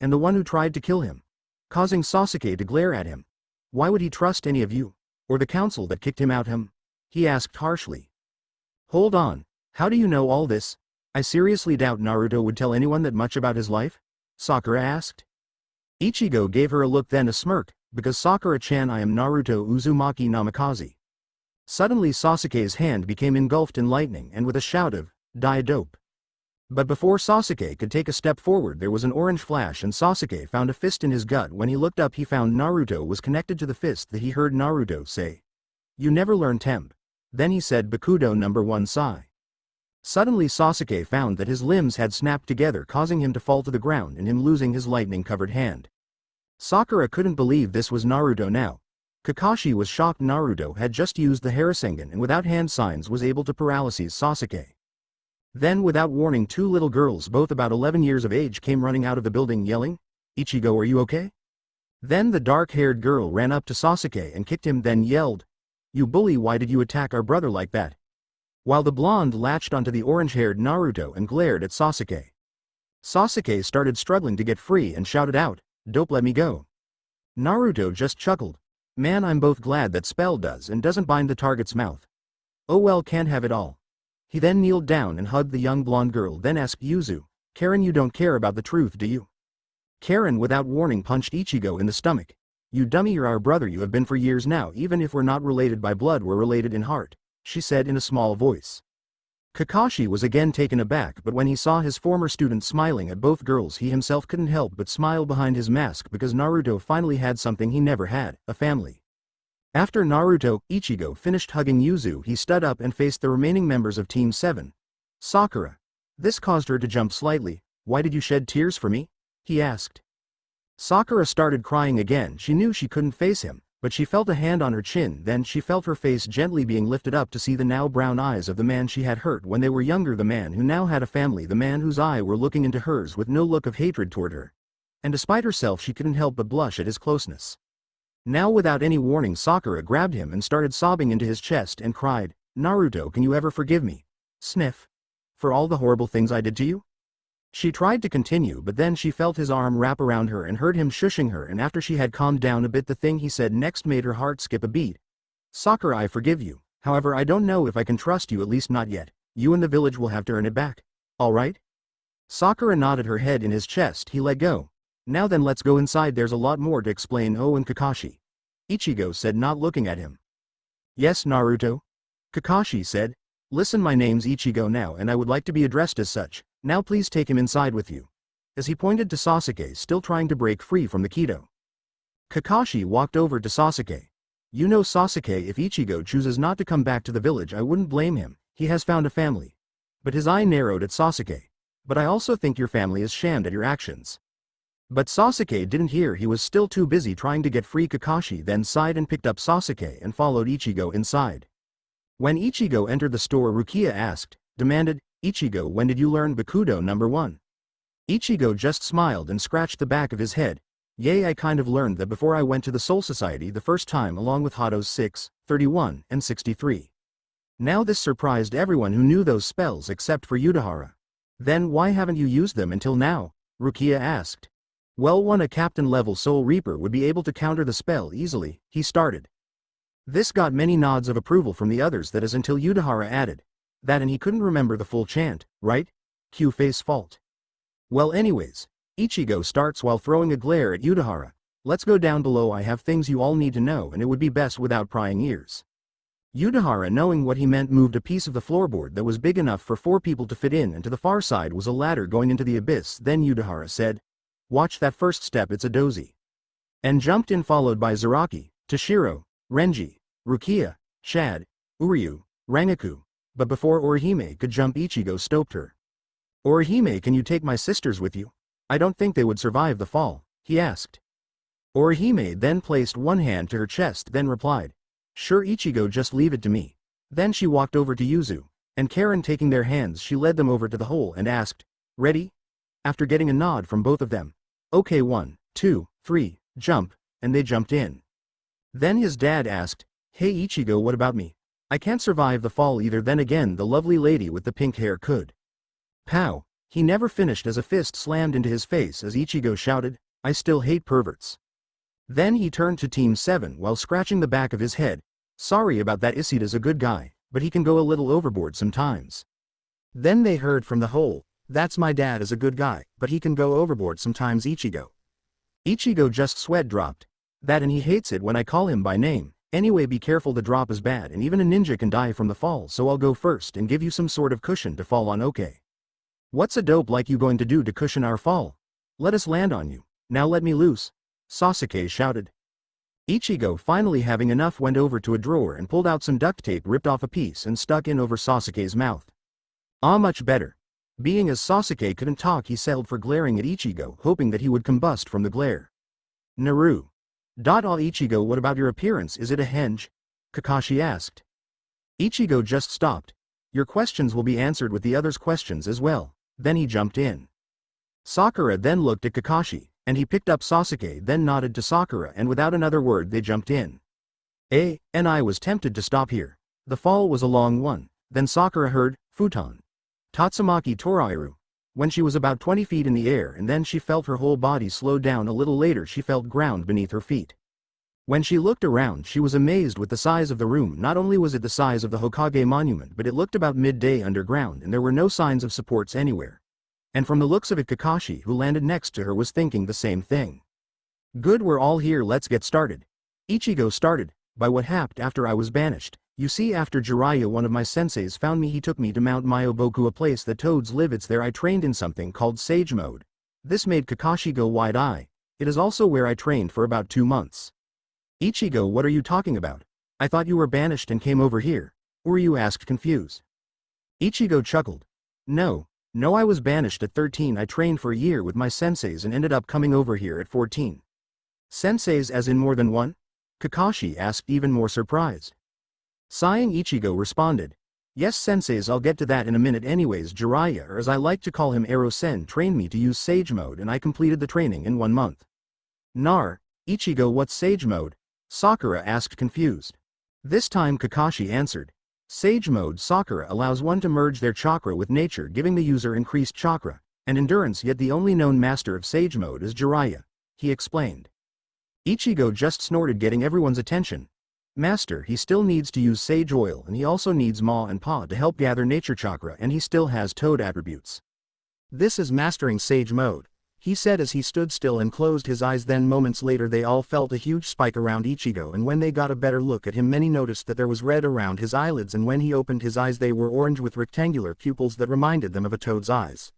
And the one who tried to kill him, causing Sasuke to glare at him. Why would he trust any of you? Or the council that kicked him out? He asked harshly. Hold on, how do you know all this? I seriously doubt Naruto would tell anyone that much about his life? Sakura asked. Ichigo gave her a look, then a smirk, because Sakura-chan, I am Naruto Uzumaki Namikaze. Suddenly Sasuke's hand became engulfed in lightning, and with a shout of, die dope. But before Sasuke could take a step forward, there was an orange flash and Sasuke found a fist in his gut. When he looked up, he found Naruto was connected to the fist that he heard Naruto say. You never learn temp. Then he said Bakudo #1 Sai. Suddenly Sasuke found that his limbs had snapped together, causing him to fall to the ground and him losing his lightning-covered hand. Sakura couldn't believe this was Naruto now. Kakashi was shocked. Naruto had just used the Harasengan and without hand signs was able to paralyze Sasuke. Then without warning, two little girls both about 11 years of age came running out of the building yelling, Ichigo, are you okay? Then the dark-haired girl ran up to Sasuke and kicked him, then yelled, you bully, why did you attack our brother like that? While the blonde latched onto the orange-haired Naruto and glared at Sasuke. Sasuke started struggling to get free and shouted out, dope, let me go. Naruto just chuckled. Man, I'm both glad that spell does and doesn't bind the target's mouth. Oh well, can't have it all. He then kneeled down and hugged the young blonde girl, then asked Yuzu, Karen, you don't care about the truth, do you? Karen without warning punched Ichigo in the stomach. You dummy, you're our brother, you have been for years now, even if we're not related by blood, we're related in heart, she said in a small voice. Kakashi was again taken aback, but when he saw his former student smiling at both girls, he himself couldn't help but smile behind his mask, because Naruto finally had something he never had, a family. After Naruto, Ichigo finished hugging Yuzu, he stood up and faced the remaining members of Team 7. Sakura. This caused her to jump slightly. Why did you shed tears for me? He asked. Sakura started crying again. She knew she couldn't face him, but she felt a hand on her chin, then she felt her face gently being lifted up to see the now brown eyes of the man she had hurt when they were younger, the man who now had a family, the man whose eyes were looking into hers with no look of hatred toward her. And despite herself, she couldn't help but blush at his closeness. Now without any warning, Sakura grabbed him and started sobbing into his chest and cried, Naruto, can you ever forgive me? Sniff. For all the horrible things I did to you? She tried to continue, but then she felt his arm wrap around her and heard him shushing her, and after she had calmed down a bit, the thing he said next made her heart skip a beat. Sakura, I forgive you. However, I don't know if I can trust you, at least not yet. You and the village will have to earn it back. Alright? Sakura nodded her head in his chest. He let go. Now then, let's go inside, there's a lot more to explain. Oh, and Kakashi. Ichigo said, not looking at him. Yes, Naruto? Kakashi said. Listen, my name's Ichigo now, and I would like to be addressed as such. Now please take him inside with you. As he pointed to Sasuke still trying to break free from the Kido. Kakashi walked over to Sasuke. You know, Sasuke, if Ichigo chooses not to come back to the village, I wouldn't blame him. He has found a family. But his eye narrowed at Sasuke. But I also think your family is shamed at your actions. But Sasuke didn't hear, he was still too busy trying to get free. Kakashi then sighed and picked up Sasuke and followed Ichigo inside. When Ichigo entered the store, Rukia demanded, Ichigo, when did you learn Bakudo #1? Ichigo just smiled and scratched the back of his head. Yay, I kind of learned that before I went to the Soul Society the first time, along with Hato's 6, 31, and 63. Now this surprised everyone who knew those spells except for Udahara. Then why haven't you used them until now? Rukia asked. Well, a captain-level Soul Reaper would be able to counter the spell easily, he started. This got many nods of approval from the others, that is until Udahara added. That and he couldn't remember the full chant, right? Q-face fault. Well anyways, Ichigo starts while throwing a glare at Udahara. Let's go down below, I have things you all need to know and it would be best without prying ears. Udahara, knowing what he meant, moved a piece of the floorboard that was big enough for 4 people to fit in, and to the far side was a ladder going into the abyss. Then Udahara said, Watch that first step, it's a dozy. And jumped in, followed by Zaraki, Toshiro, Renji, Rukia, Shad, Uryu, Rangaku. But before Orihime could jump, Ichigo stopped her. Orihime, can you take my sisters with you? I don't think they would survive the fall, he asked. Orihime then placed one hand to her chest, then replied, Sure Ichigo, just leave it to me. Then she walked over to Yuzu and Karen, taking their hands she led them over to the hole and asked, Ready? After getting a nod from both of them. Okay, 1, 2, 3, jump, and they jumped in. Then his dad asked, Hey Ichigo, what about me? I can't survive the fall either. Then again the lovely lady with the pink hair could. Pow! He never finished as a fist slammed into his face as Ichigo shouted, I still hate perverts. Then he turned to Team 7 while scratching the back of his head. Sorry about that, Isida's a good guy, but he can go a little overboard sometimes. Then they heard from the hole, That's my dad is a good guy, but he can go overboard sometimes, Ichigo. Ichigo just sweat dropped. That, and he hates it when I call him by name. Anyway, be careful, the drop is bad and even a ninja can die from the fall, so I'll go first and give you some sort of cushion to fall on. Okay. What's a dope like you going to do to cushion our fall? Let us land on you. Now let me loose. Sasuke shouted. Ichigo, finally having enough, went over to a drawer and pulled out some duct tape, ripped off a piece and stuck in over Sasuke's mouth. Ah, much better. Being as Sasuke couldn't talk, he settled for glaring at Ichigo, hoping that he would combust from the glare. Naru. Ichigo, what about your appearance, is it a henge? Kakashi asked. Ichigo just stopped. Your questions will be answered with the others' questions as well. Then he jumped in. Sakura then looked at Kakashi, and he picked up Sasuke, then nodded to Sakura, and without another word they jumped in. And I was tempted to stop here. The fall was a long one. Then Sakura heard, Futon. Tatsumaki Torairu. When she was about 20 feet in the air, and then she felt her whole body slow down. A little later she felt ground beneath her feet. When she looked around, she was amazed with the size of the room. Not only was it the size of the Hokage monument, but it looked about midday underground and there were no signs of supports anywhere. And from the looks of it, Kakashi, who landed next to her, was thinking the same thing. Good, we're all here, let's get started. Ichigo started, by what happened after I was banished. You see, after Jiraiya, one of my senseis, found me, he took me to Mount Myoboku, a place that toads live. It's there I trained in something called Sage Mode. This made Kakashi go wide-eyed. It is also where I trained for about 2 months. Ichigo, what are you talking about? I thought you were banished and came over here. Uryu asked, confused. Ichigo chuckled. No, I was banished at 13. I trained for a year with my senseis and ended up coming over here at 14. Senseis as in more than one? Kakashi asked, even more surprised. Sighing, Ichigo responded. Yes, senseis, I'll get to that in a minute. Anyways, Jiraiya, or as I like to call him, Ero-sen, trained me to use Sage Mode and I completed the training in 1 month. Ichigo, what's Sage Mode? Sakura asked, confused. This time Kakashi answered. Sage Mode, Sakura, allows one to merge their chakra with nature, giving the user increased chakra and endurance, yet the only known master of Sage Mode is Jiraiya, he explained. Ichigo just snorted, getting everyone's attention. Master, he still needs to use sage oil and he also needs Ma and Pa to help gather nature chakra, and he still has toad attributes. This is mastering Sage Mode, he said as he stood still and closed his eyes. Then moments later they all felt a huge spike around Ichigo, and when they got a better look at him, many noticed that there was red around his eyelids, and when he opened his eyes they were orange with rectangular pupils that reminded them of a toad's eyes.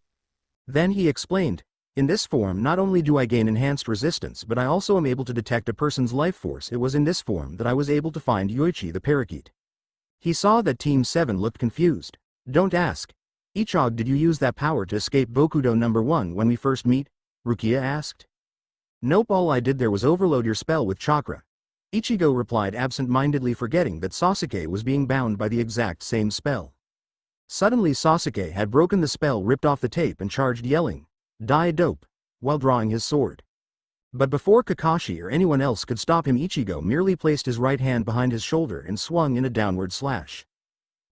Then he explained, in this form not only do I gain enhanced resistance, but I also am able to detect a person's life force. It was in this form that I was able to find Yoichi the parakeet. He saw that Team 7 looked confused. Don't ask. Ichigo, did you use that power to escape Bokudo number 1 when we first meet? Rukia asked. Nope, all I did there was overload your spell with chakra. Ichigo replied, absent-mindedly forgetting that Sasuke was being bound by the exact same spell. Suddenly Sasuke had broken the spell, ripped off the tape and charged, yelling, Die dope, while drawing his sword. But before Kakashi or anyone else could stop him, Ichigo merely placed his right hand behind his shoulder and swung in a downward slash.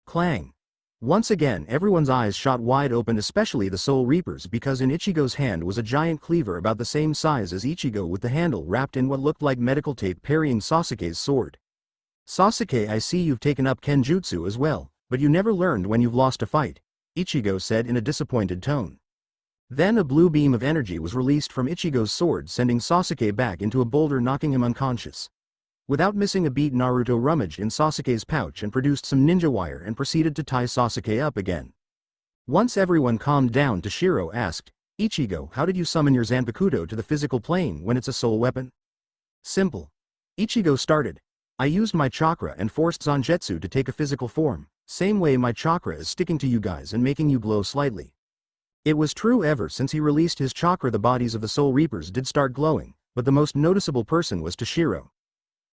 Clang. Once again everyone's eyes shot wide open, especially the Soul Reapers, because in Ichigo's hand was a giant cleaver about the same size as Ichigo, with the handle wrapped in what looked like medical tape, parrying Sasuke's sword. Sasuke, I see you've taken up Kenjutsu as well, but you never learned when you've lost a fight, Ichigo said in a disappointed tone. Then a blue beam of energy was released from Ichigo's sword, sending Sasuke back into a boulder, knocking him unconscious. Without missing a beat, Naruto rummaged in Sasuke's pouch and produced some ninja wire and proceeded to tie Sasuke up again. Once everyone calmed down, Toshiro asked, Ichigo, how did you summon your Zanpakuto to the physical plane when it's a soul weapon? Simple. Ichigo started. I used my chakra and forced Zangetsu to take a physical form, same way my chakra is sticking to you guys and making you glow slightly. It was true ever since he released his chakra the bodies of the Soul Reapers did start glowing, but the most noticeable person was Toshiro.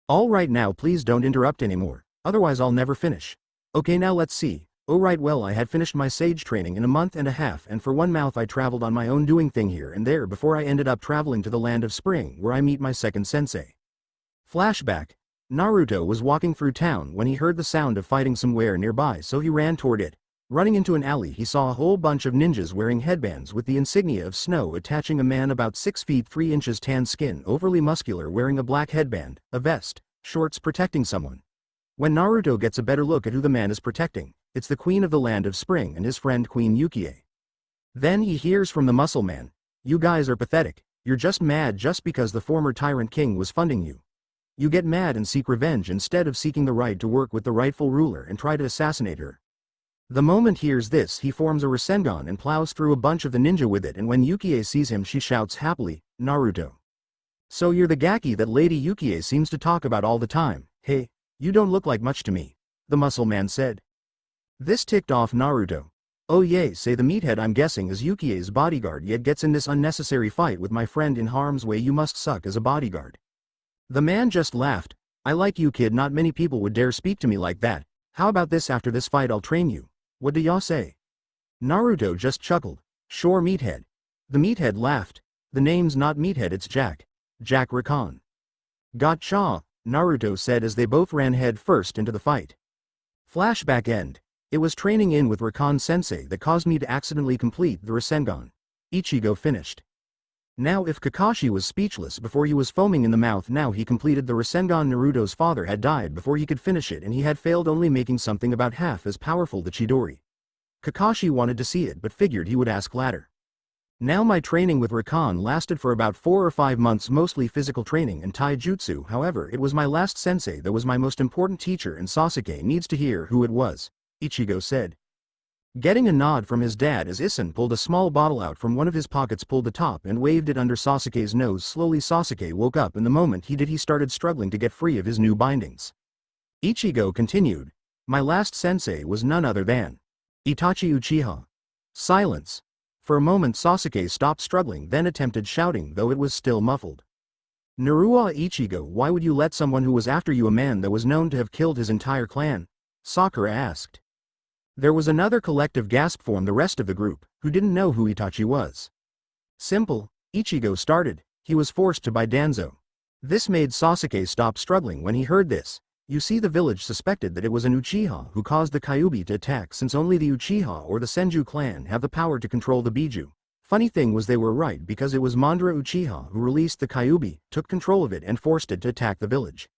Alright now please don't interrupt anymore, otherwise I'll never finish. Okay now let's see. Oh right well I had finished my sage training in a month and a half and for one month I traveled on my own doing thing here and there before I ended up traveling to the land of spring where I meet my second sensei. Flashback. Naruto was walking through town when he heard the sound of fighting somewhere nearby so he ran toward it. Running into an alley he saw a whole bunch of ninjas wearing headbands with the insignia of snow attaching a man about 6 feet 3 inches tan skin overly muscular wearing a black headband, a vest, shorts protecting someone. When Naruto gets a better look at who the man is protecting, it's the queen of the land of spring and his friend Queen Yukie. Then he hears from the muscle man, "You guys are pathetic, you're just mad just because the former tyrant king was funding you. You get mad and seek revenge instead of seeking the right to work with the rightful ruler and try to assassinate her." The moment he hears this he forms a Rasengan and plows through a bunch of the ninja with it and when Yukie sees him she shouts happily, "Naruto. So you're the Gaki that Lady Yukie seems to talk about all the time. Hey, you don't look like much to me," the muscle man said. This ticked off Naruto. "Oh yay, say the meathead I'm guessing is Yukie's bodyguard yet gets in this unnecessary fight with my friend in harm's way, you must suck as a bodyguard." The man just laughed. "I like you kid, not many people would dare speak to me like that. How about this, after this fight I'll train you. What do y'all say?" Naruto just chuckled. "Sure meathead." The meathead laughed. "The name's not meathead, it's Jack. Jack Rakan." "Gotcha," Naruto said as they both ran head first into the fight. Flashback end. It was training in with Rakan sensei that caused me to accidentally complete the Rasengan. Ichigo finished. Now if Kakashi was speechless before he was foaming in the mouth, now he completed the Rasengan. Naruto's father had died before he could finish it and he had failed, only making something about half as powerful the Chidori. Kakashi wanted to see it but figured he would ask later. Now my training with Rakan lasted for about 4 or 5 months, mostly physical training and taijutsu. However, it was my last sensei that was my most important teacher and Sasuke needs to hear who it was, Ichigo said. Getting a nod from his dad as Issen pulled a small bottle out from one of his pockets, pulled the top and waved it under Sasuke's nose. Slowly Sasuke woke up and the moment he did he started struggling to get free of his new bindings. Ichigo continued. My last sensei was none other than Itachi Uchiha. Silence. For a moment Sasuke stopped struggling, then attempted shouting, though it was still muffled. Narua Ichigo, why would you let someone who was after you, a man that was known to have killed his entire clan? Sakura asked. There was another collective gasp from the rest of the group, who didn't know who Itachi was. Simple, Ichigo started, he was forced to buy Danzo. This made Sasuke stop struggling when he heard this. You see, the village suspected that it was an Uchiha who caused the Kyuubi to attack, since only the Uchiha or the Senju clan have the power to control the Biju. Funny thing was they were right, because it was Mandara Uchiha who released the Kyuubi, took control of it and forced it to attack the village.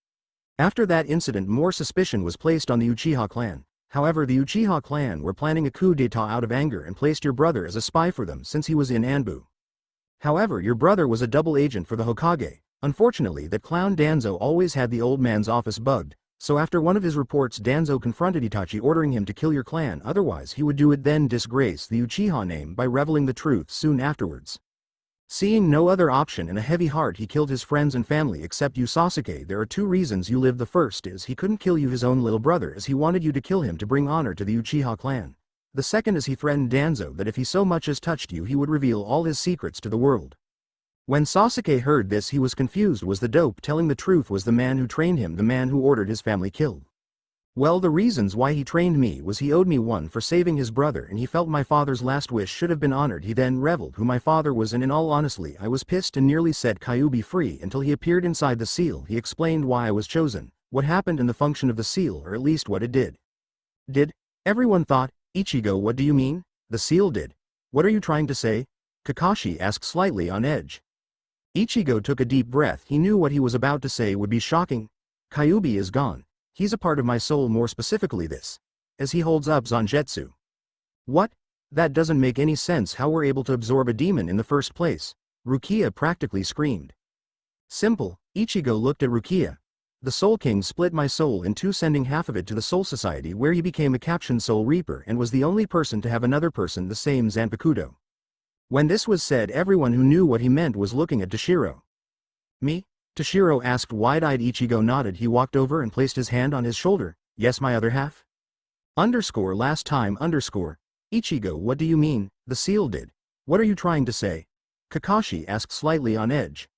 After that incident more suspicion was placed on the Uchiha clan. However, the Uchiha clan were planning a coup d'etat out of anger and placed your brother as a spy for them since he was in Anbu. However, your brother was a double agent for the Hokage. Unfortunately, that clown Danzo always had the old man's office bugged, so after one of his reports Danzo confronted Itachi ordering him to kill your clan, otherwise he would do it, then disgrace the Uchiha name by revealing the truth soon afterwards. Seeing no other option, in a heavy heart he killed his friends and family except you, Sasuke. There are 2 reasons you lived. The first is he couldn't kill you, his own little brother, as he wanted you to kill him to bring honor to the Uchiha clan. The second is he threatened Danzo that if he so much as touched you he would reveal all his secrets to the world. When Sasuke heard this he was confused. Was the dope telling the truth? Was the man who trained him the man who ordered his family killed? Well, the reasons why he trained me was he owed me one for saving his brother and he felt my father's last wish should have been honored. He then reveled who my father was, and in all honesty I was pissed and nearly set Kyuubi free until he appeared inside the seal. He explained why I was chosen, what happened and the function of the seal, or at least what it did. Did? Everyone thought. Ichigo, what do you mean? The seal did. What are you trying to say? Kakashi asked, slightly on edge. Ichigo took a deep breath. He knew what he was about to say would be shocking. Kyuubi is gone. He's a part of my soul, more specifically this. As he holds up Zangetsu. What? That doesn't make any sense. How we're able to absorb a demon in the first place? Rukia practically screamed. Simple, Ichigo looked at Rukia. The Soul King split my soul in 2, sending half of it to the Soul Society where he became a captioned Soul Reaper and was the only person to have another person the same Zanpakuto. When this was said, everyone who knew what he meant was looking at Toshiro. Me? Toshiro asked. Wide-eyed. Ichigo nodded. He walked over and placed his hand on his shoulder. Yes, my other half? Last time. Ichigo, what do you mean? The seal did. What are you trying to say? Kakashi asked, slightly on edge.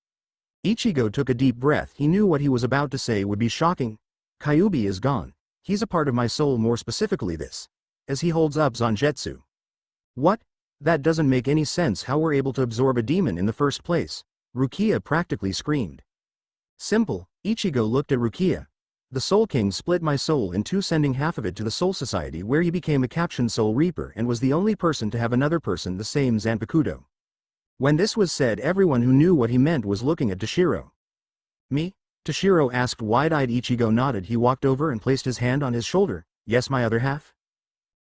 Ichigo took a deep breath. He knew what he was about to say would be shocking. Kyuubi is gone. He's a part of my soul, more specifically this. As he holds up Zangetsu. What? That doesn't make any sense. How we're able to absorb a demon in the first place? Rukia practically screamed. Simple. Ichigo looked at Rukia. The Soul King split my soul in two, sending half of it to the Soul Society, where he became a captioned Soul Reaper and was the only person to have another person the same Zanpakuto. When this was said, everyone who knew what he meant was looking at Toshiro. Me? Toshiro asked. Wide-eyed. Ichigo nodded. He walked over and placed his hand on his shoulder. Yes, my other half?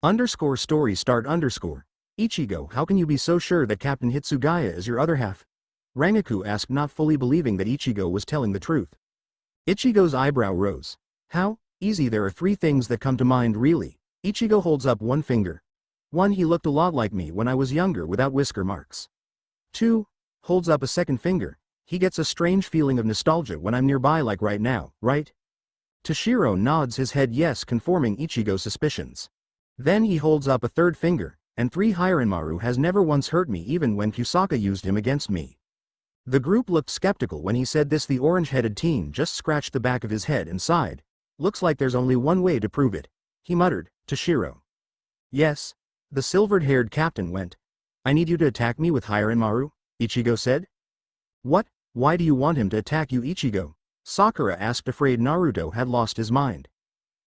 Story start. Ichigo, how can you be so sure that Captain Hitsugaya is your other half? Rangaku asked, not fully believing that Ichigo was telling the truth. Ichigo's eyebrow rose. How? Easy, there are three things that come to mind really. Ichigo holds up one finger. 1. He looked a lot like me when I was younger without whisker marks. 2. Holds up a second finger. He gets a strange feeling of nostalgia when I'm nearby, like right now, right? Toshiro nods his head yes, confirming Ichigo's suspicions. Then he holds up a third finger, and 3. Hiranmaru has never once hurt me, even when Kusaka used him against me. The group looked skeptical when he said this. The orange-headed teen just scratched the back of his head and sighed. Looks like there's only one way to prove it. He muttered. Toshiro. Yes. The silvered-haired captain went. I need you to attack me with Hiranmaru, Ichigo said. What? Why do you want him to attack you, Ichigo? Sakura asked, afraid Naruto had lost his mind.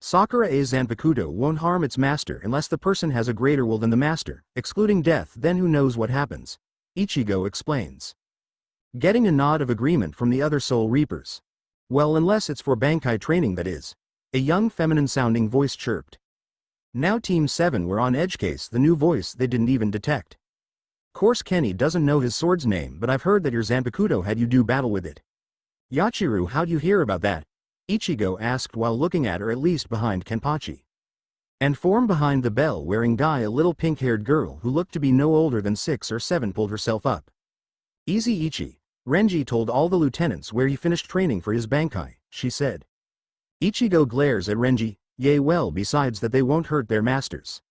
Sakura's Zanpakuto won't harm its master unless the person has a greater will than the master, excluding death. Then who knows what happens? Ichigo explains. Getting a nod of agreement from the other Soul Reapers. Well, unless it's for Bankai training, that is. A young feminine-sounding voice chirped. Now Team 7 were on edge. Case the new voice they didn't even detect. Course Kenny doesn't know his sword's name, but I've heard that your Zanpakuto had you do battle with it. Yachiru, how'd you hear about that? Ichigo asked while looking at her, at least behind Kenpachi. And form behind the bell-wearing guy, a little pink-haired girl who looked to be no older than 6 or 7, pulled herself up. Easy, Ichi. Renji told all the lieutenants where he finished training for his Bankai, she said. Ichigo glares at Renji. Yay, well, besides that they won't hurt their masters.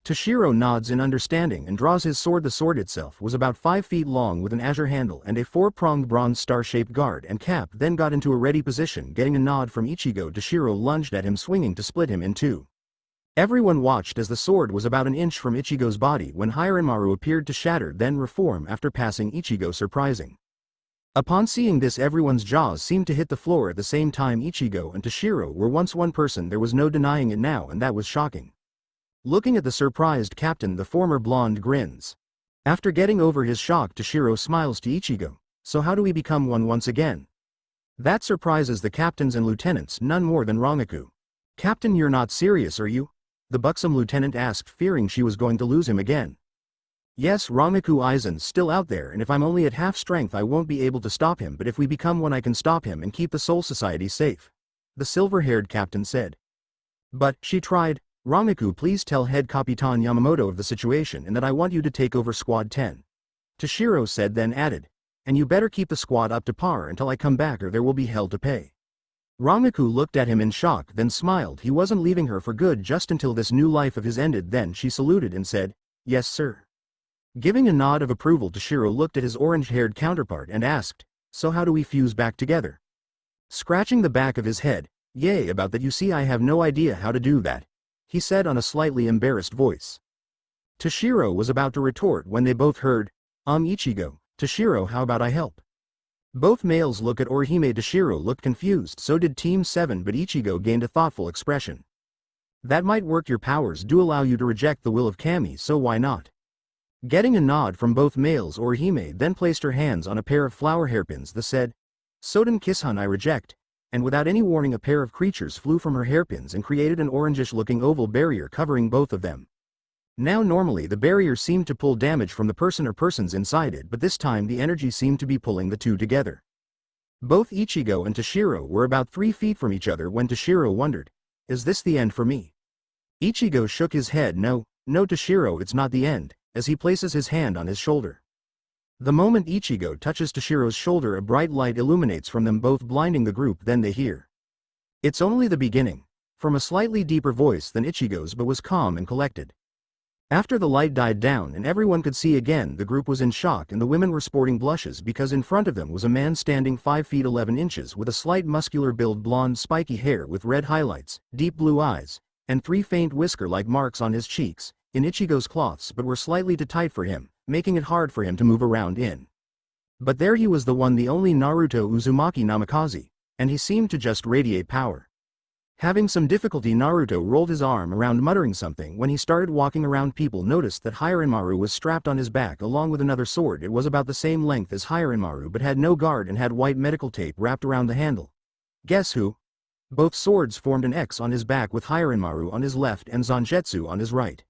Toshiro nods in understanding and draws his sword. The sword itself was about 5 feet long with an azure handle and a 4-pronged bronze star-shaped guard and cap, then got into a ready position. Getting a nod from Ichigo, Toshiro lunged at him, swinging to split him in two. Everyone watched as the sword was about an inch from Ichigo's body when Hiranmaru appeared to shatter, then reform after passing Ichigo, surprising. Upon seeing this, everyone's jaws seemed to hit the floor at the same time. Ichigo and Toshiro were once one person, there was no denying it now, and that was shocking. Looking at the surprised captain, the former blonde grins. After getting over his shock, Toshiro smiles to Ichigo. So how do we become one once again? That surprises the captains and lieutenants none more than Rangaku. Captain, you're not serious, are you? The buxom lieutenant asked, fearing she was going to lose him again. Yes, Rangaku Aizen's still out there, and if I'm only at half strength I won't be able to stop him, but if we become one I can stop him and keep the Soul Society safe. The silver-haired captain said. But, she tried. Rangaku, please tell Head Capitan Yamamoto of the situation and that I want you to take over Squad 10. Toshiro said, then added. And you better keep the squad up to par until I come back, or there will be hell to pay. Rangaku looked at him in shock, then smiled. He wasn't leaving her for good just until this new life of his ended. Then she saluted and said, yes sir. Giving a nod of approval, Toshiro looked at his orange-haired counterpart and asked, so how do we fuse back together? Scratching the back of his head, yay about that, you see I have no idea how to do that, he said on a slightly embarrassed voice. Toshiro was about to retort when they both heard, Ichigo, Toshiro, how about I help? Both males looked at Orihime. Toshiro looked confused, so did Team 7, but Ichigo gained a thoughtful expression. That might work, your powers do allow you to reject the will of Kami, so why not? Getting a nod from both males, Orihime then placed her hands on a pair of flower hairpins. The said, Soden Kishan, I reject. And without any warning a pair of creatures flew from her hairpins and created an orangish-looking oval barrier covering both of them. Now normally the barrier seemed to pull damage from the person or persons inside it, but this time the energy seemed to be pulling the two together. Both Ichigo and Toshiro were about 3 feet from each other when Toshiro wondered, is this the end for me? Ichigo shook his head. No, Toshiro, it's not the end. as he places his hand on his shoulder. The moment Ichigo touches Toshiro's shoulder, a bright light illuminates from them both, blinding the group. Then they hear, "It's only the beginning," from a slightly deeper voice than Ichigo's, but was calm and collected. After the light died down and everyone could see again, the group was in shock and the women were sporting blushes because in front of them was a man standing 5 feet 11 inches with a slight muscular build, blonde spiky hair with red highlights, deep blue eyes, and 3 faint whisker-like marks on his cheeks, in Ichigo's cloths but were slightly too tight for him, making it hard for him to move around in. But there he was, the one, the only Naruto Uzumaki Namikaze, and he seemed to just radiate power. Having some difficulty, Naruto rolled his arm around muttering something. When he started walking around, people noticed that Hiranmaru was strapped on his back along with another sword. It was about the same length as Hiranmaru but had no guard and had white medical tape wrapped around the handle. Guess who? Both swords formed an X on his back with Hiranmaru on his left and Zangetsu on his right.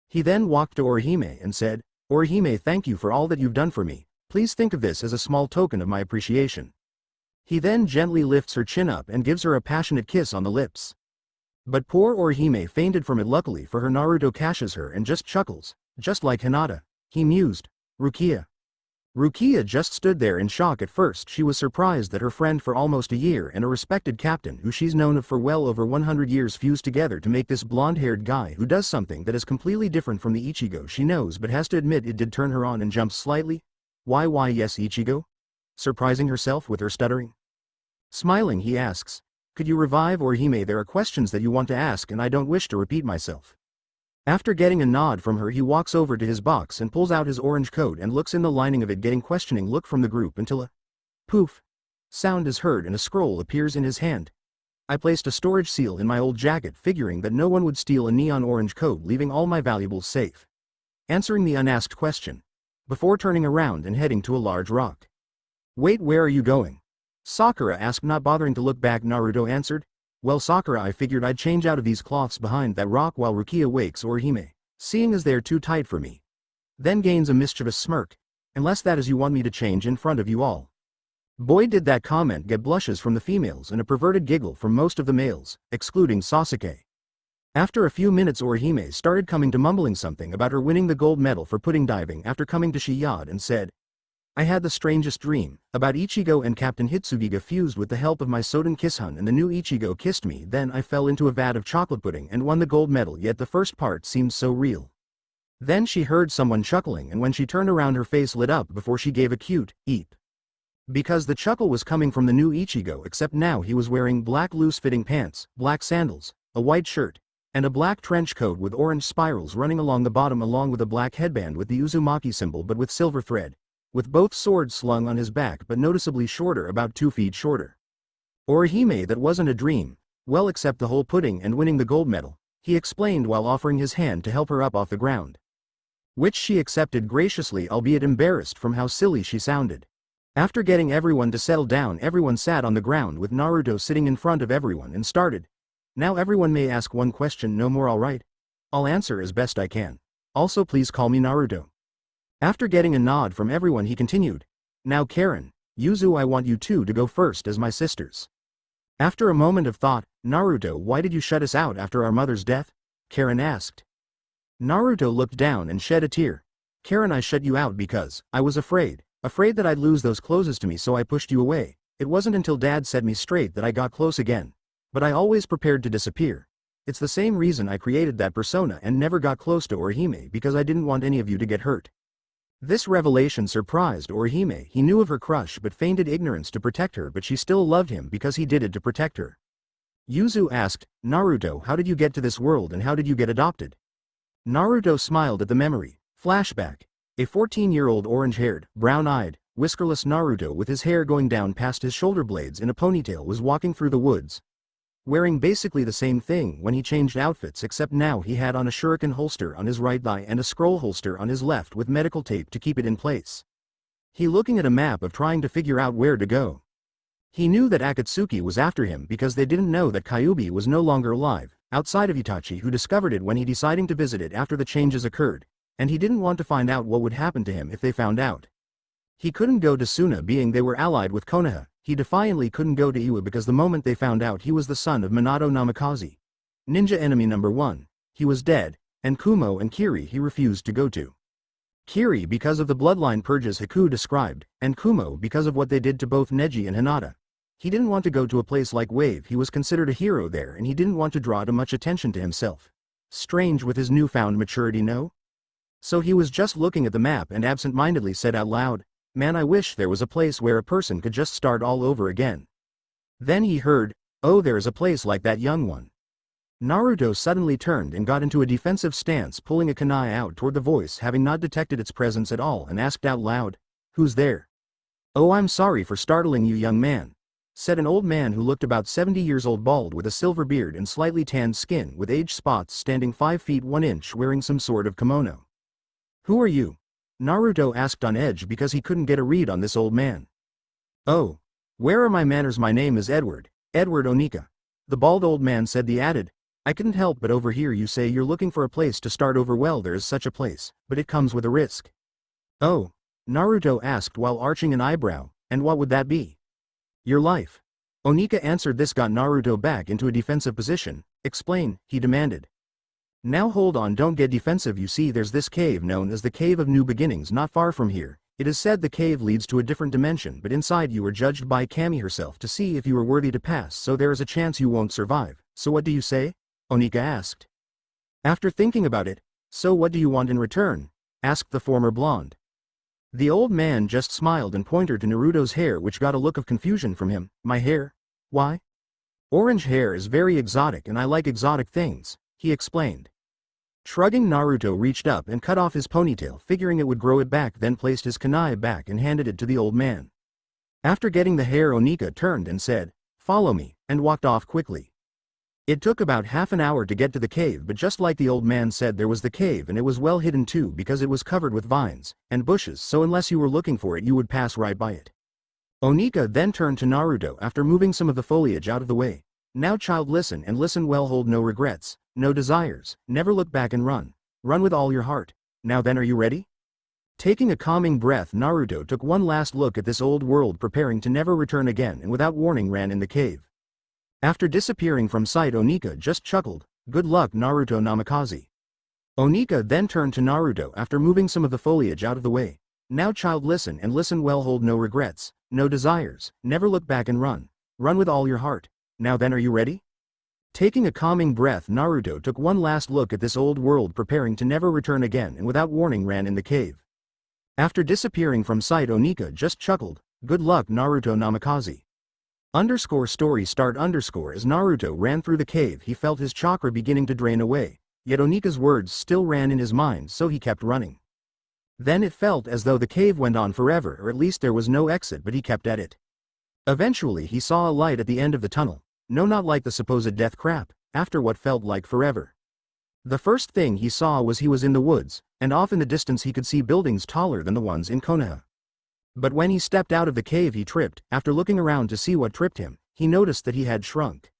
He then walked to Orihime and said, "Orihime, thank you for all that you've done for me. Please think of this as a small token of my appreciation." He then gently lifts her chin up and gives her a passionate kiss on the lips. But poor Orihime fainted from it. Luckily for her, Naruto catches her and just chuckles, "Just like Hinata," he mused. Rukia. Rukia just stood there in shock. At first she was surprised that her friend for almost a year and a respected captain who she's known of for well over 100 years fused together to make this blonde-haired guy who does something that is completely different from the Ichigo she knows, but has to admit it did turn her on and jumps slightly. Why yes, Ichigo?" Surprising herself with her stuttering. Smiling, he asks, "Could you revive Orihime? There are questions that you want to ask and I don't wish to repeat myself." After getting a nod from her, he walks over to his box and pulls out his orange coat and looks in the lining of it, getting questioning look from the group until a poof sound is heard and a scroll appears in his hand. "I placed a storage seal in my old jacket, figuring that no one would steal a neon orange coat, leaving all my valuables safe." Answering the unasked question, before turning around and heading to a large rock. "Wait, where are you going?" Sakura asked, not bothering to look back. Naruto answered, "Well, Sakura, I figured I'd change out of these cloths behind that rock while Rukia wakes Orihime, seeing as they're too tight for me." Then gains a mischievous smirk, "Unless that is you want me to change in front of you all." Boy, did that comment get blushes from the females and a perverted giggle from most of the males, excluding Sasuke. After a few minutes, Orihime started coming to, mumbling something about her winning the gold medal for pudding diving after coming to Shiyad, and said, "I had the strangest dream about Ichigo and Captain Hitsugiga fused with the help of my Soden Kisshun, and the new Ichigo kissed me. Then I fell into a vat of chocolate pudding and won the gold medal, yet the first part seemed so real." Then she heard someone chuckling, and when she turned around her face lit up before she gave a cute eep. Because the chuckle was coming from the new Ichigo, except now he was wearing black loose-fitting pants, black sandals, a white shirt, and a black trench coat with orange spirals running along the bottom, along with a black headband with the Uzumaki symbol but with silver thread, with both swords slung on his back but noticeably shorter, about 2 feet shorter. "Orihime, that wasn't a dream, well, except the whole pudding and winning the gold medal," he explained while offering his hand to help her up off the ground. Which she accepted graciously, albeit embarrassed from how silly she sounded. After getting everyone to settle down, everyone sat on the ground with Naruto sitting in front of everyone and started, "Now everyone may ask one question, no more, all right? I'll answer as best I can. Also please call me Naruto." After getting a nod from everyone, he continued, "Now Karen, Yuzu, I want you two to go first as my sisters." After a moment of thought, "Naruto, why did you shut us out after our mother's death?" Karen asked. Naruto looked down and shed a tear. "Karen, I shut you out because I was afraid that I'd lose those closest to me, so I pushed you away. It wasn't until Dad set me straight that I got close again. But I always prepared to disappear. It's the same reason I created that persona and never got close to Orihime, because I didn't want any of you to get hurt." This revelation surprised Orihime. He knew of her crush but feigned ignorance to protect her, but she still loved him because he did it to protect her. Yuzu asked, "Naruto, how did you get to this world and how did you get adopted?" Naruto smiled at the memory. Flashback. A 14-year-old orange-haired, brown-eyed, whiskerless Naruto with his hair going down past his shoulder blades in a ponytail was walking through the woods, wearing basically the same thing when he changed outfits, except now he had on a shuriken holster on his right thigh and a scroll holster on his left with medical tape to keep it in place. He looking at a map of trying to figure out where to go. He knew that Akatsuki was after him because they didn't know that Kyuubi was no longer alive, outside of Itachi, who discovered it when he decided to visit it after the changes occurred, and he didn't want to find out what would happen to him if they found out. He couldn't go to Suna, being they were allied with Konoha. He defiantly couldn't go to Iwa because the moment they found out he was the son of Minato Namikaze, ninja enemy number 1, he was dead, and Kumo and Kiri he refused to go to. Kiri because of the bloodline purges Haku described, and Kumo because of what they did to both Neji and Hinata. He didn't want to go to a place like Wave, he was considered a hero there and he didn't want to draw too much attention to himself. Strange with his newfound maturity, no? So he was just looking at the map and absent-mindedly said out loud, "Man, I wish there was a place where a person could just start all over again." Then he heard, "Oh, there is a place like that, young one." Naruto suddenly turned and got into a defensive stance, pulling a kunai out toward the voice, having not detected its presence at all, and asked out loud, "Who's there?" "Oh, I'm sorry for startling you, young man," said an old man who looked about 70 years old, bald with a silver beard and slightly tanned skin with age spots, standing 5 feet 1 inch, wearing some sort of kimono. "Who are you?" Naruto asked on edge because he couldn't get a read on this old man. "Oh, where are my manners? My name is Edward Onika," the bald old man said. He added, "I couldn't help but overhear you say you're looking for a place to start over. Well, there is such a place, but it comes with a risk." "Oh?" Naruto asked while arching an eyebrow, "and what would that be?" "Your life," Onika answered. This got Naruto back into a defensive position. "Explain," he demanded. "Now hold on, don't get defensive. You see, there's this cave known as the Cave of New Beginnings not far from here. It is said the cave leads to a different dimension, but inside you are judged by Kami herself to see if you are worthy to pass, so there is a chance you won't survive. So what do you say?" Onika asked. After thinking about it, "So what do you want in return?" asked the former blonde. The old man just smiled and pointed to Naruto's hair, which got a look of confusion from him. "My hair? Why? Orange hair is very exotic and I like exotic things," he explained. Shrugging, Naruto reached up and cut off his ponytail, figuring it would grow it back, then placed his kunai back and handed it to the old man. After getting the hair, Onika turned and said, "Follow me," and walked off quickly. It took about half an hour to get to the cave, but just like the old man said, there was the cave and it was well hidden too because it was covered with vines and bushes, so unless you were looking for it you would pass right by it. Onika then turned to Naruto after moving some of the foliage out of the way. "Now child, listen and listen well, hold no regrets, no desires, never look back and run. Run with all your heart. Now then, are you ready?" Taking a calming breath, Naruto took one last look at this old world, preparing to never return again, and without warning ran in the cave. After disappearing from sight, Onika just chuckled, "Good luck, Naruto Namikaze." Onika then turned to Naruto after moving some of the foliage out of the way. "Now child, listen and listen well, hold no regrets, no desires, never look back and run. Run with all your heart. Now then, are you ready?" Taking a calming breath, Naruto took one last look at this old world, preparing to never return again, and without warning ran in the cave. After disappearing from sight, Onika just chuckled, "Good luck, Naruto Namikaze." Story start as Naruto ran through the cave, he felt his chakra beginning to drain away, yet Onika's words still ran in his mind, so he kept running. Then it felt as though the cave went on forever, or at least there was no exit, but he kept at it. Eventually he saw a light at the end of the tunnel. No, not like the supposed death crap, after what felt like forever. The first thing he saw was he was in the woods, and off in the distance he could see buildings taller than the ones in Konoha. But when he stepped out of the cave he tripped. After looking around to see what tripped him, he noticed that he had shrunk.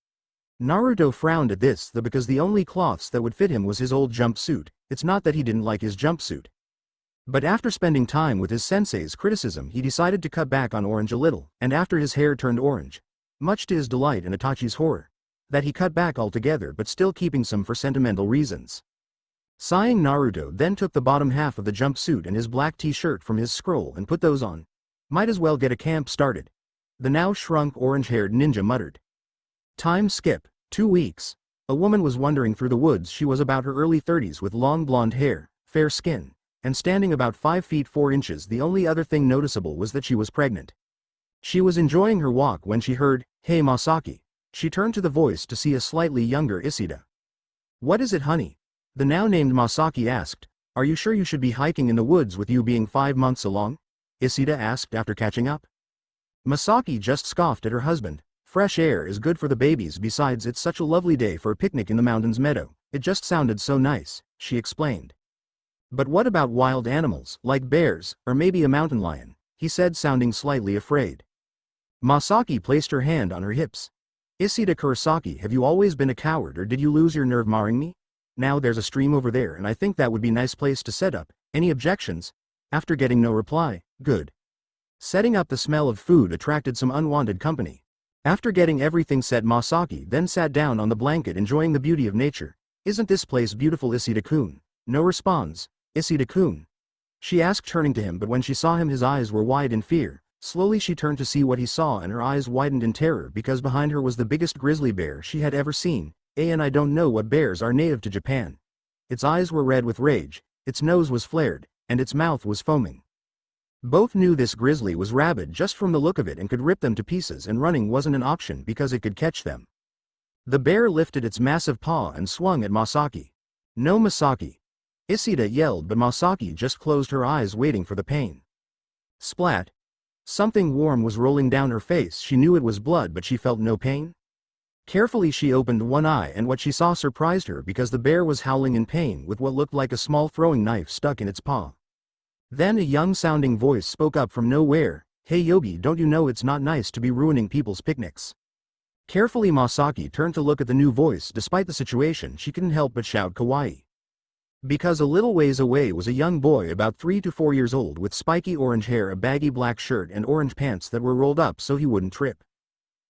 Naruto frowned at this, though, because the only cloths that would fit him was his old jumpsuit. It's not that he didn't like his jumpsuit. But after spending time with his sensei's criticism, he decided to cut back on orange a little, and after his hair turned orange, much to his delight and Itachi's horror, that he cut back altogether, but still keeping some for sentimental reasons. Sighing, Naruto then took the bottom half of the jumpsuit and his black t-shirt from his scroll and put those on. Might as well get a camp started, the now shrunk orange-haired ninja muttered. Time skip, 2 weeks. A woman was wandering through the woods. She was about her early 30s with long blonde hair, fair skin, and standing about 5 feet 4 inches. The only other thing noticeable was that she was pregnant. She was enjoying her walk when she heard, "Hey Masaki." She turned to the voice to see a slightly younger Ishida. "What is it, honey?" The now named Masaki asked. "Are you sure you should be hiking in the woods with you being 5 months along?" Ishida asked after catching up. Masaki just scoffed at her husband. "Fresh air is good for the babies, besides it's such a lovely day for a picnic in the mountains meadow. It just sounded so nice," she explained. "But what about wild animals, like bears, or maybe a mountain lion?" he said, sounding slightly afraid. Masaki placed her hand on her hips. "Ishida Kurosaki, have you always been a coward, or did you lose your nerve marring me? Now there's a stream over there and I think that would be a nice place to set up. Any objections?" After getting no reply, "Good." Setting up, the smell of food attracted some unwanted company. After getting everything set, Masaki then sat down on the blanket, enjoying the beauty of nature. "Isn't this place beautiful, Ishida-kun?" No response. "Ishida-kun." She asked, turning to him, but when she saw him his eyes were wide in fear. Slowly she turned to see what he saw and her eyes widened in terror because behind her was the biggest grizzly bear she had ever seen. And I don't know what bears are native to Japan. Its eyes were red with rage, its nose was flared, and its mouth was foaming. Both knew this grizzly was rabid just from the look of it and could rip them to pieces, and running wasn't an option because it could catch them. The bear lifted its massive paw and swung at Masaki. "No, Masaki!" Isida yelled, but Masaki just closed her eyes waiting for the pain. Splat! Something warm was rolling down her face. She knew it was blood, but she felt no pain. Carefully she opened one eye, and what she saw surprised her because the bear was howling in pain with what looked like a small throwing knife stuck in its paw. Then a young-sounding voice spoke up from nowhere. "Hey Yogi, don't you know it's not nice to be ruining people's picnics?" Carefully Masaki turned to look at the new voice. Despite the situation, she couldn't help but shout kawaii. Because a little ways away was a young boy about 3 to 4 years old with spiky orange hair, a baggy black shirt, and orange pants that were rolled up so he wouldn't trip.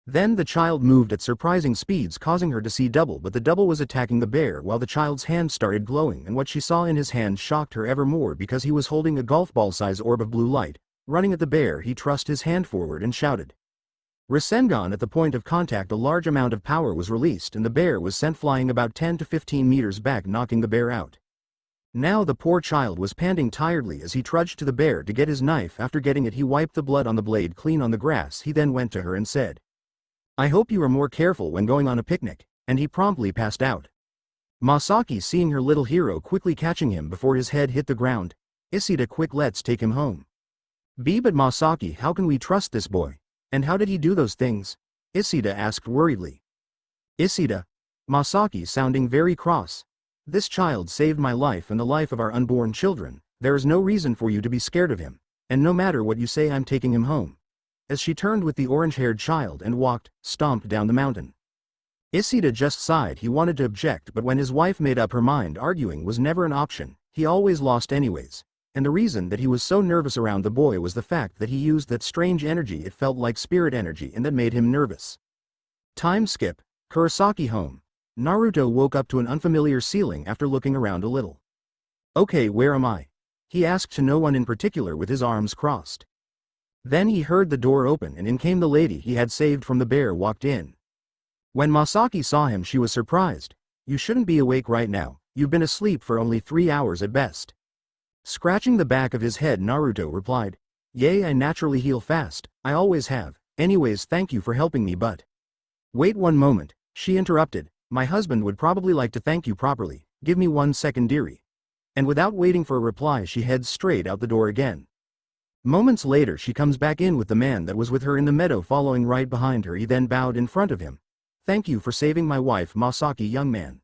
Then the child moved at surprising speeds, causing her to see double, but the double was attacking the bear while the child's hand started glowing, and what she saw in his hand shocked her ever more because he was holding a golf ball-size orb of blue light. Running at the bear, he thrust his hand forward and shouted Rasengan. At the point of contact, a large amount of power was released and the bear was sent flying about 10 to 15 meters back, knocking the bear out. Now the poor child was panting tiredly as he trudged to the bear to get his knife. After getting it, he wiped the blood on the blade clean on the grass. He then went to her and said, "I hope you are more careful when going on a picnic," and he promptly passed out. Masaki, seeing her little hero quickly catching him before his head hit the ground, "Isida, quick, let's take him home." But Masaki, how can we trust this boy? And how did he do those things?" Isida asked worriedly. "Isida," Masaki sounding very cross, "this child saved my life and the life of our unborn children. There is no reason for you to be scared of him, and no matter what you say, I'm taking him home." As she turned with the orange-haired child and stomped down the mountain. Isida just sighed. He wanted to object, but when his wife made up her mind, arguing was never an option. He always lost anyways. And the reason that he was so nervous around the boy was the fact that he used that strange energy. It felt like spirit energy, and that made him nervous. Time skip. Kurosaki home. Naruto woke up to an unfamiliar ceiling after looking around a little. "Okay, where am I?" he asked, to no one in particular, with his arms crossed. Then he heard the door open and in came the lady he had saved from the bear walked in. When Masaki saw him, she was surprised. "You shouldn't be awake right now, you've been asleep for only 3 hours at best." Scratching the back of his head, Naruto replied, "Yay, I naturally heal fast, I always have. Anyways, thank you for helping me, but..." "Wait one moment," she interrupted, "my husband would probably like to thank you properly, give me 1 second, dearie." And without waiting for a reply, she heads straight out the door again. Moments later she comes back in with the man that was with her in the meadow following right behind her. He then bowed in front of him. "Thank you for saving my wife, Masaki." Young man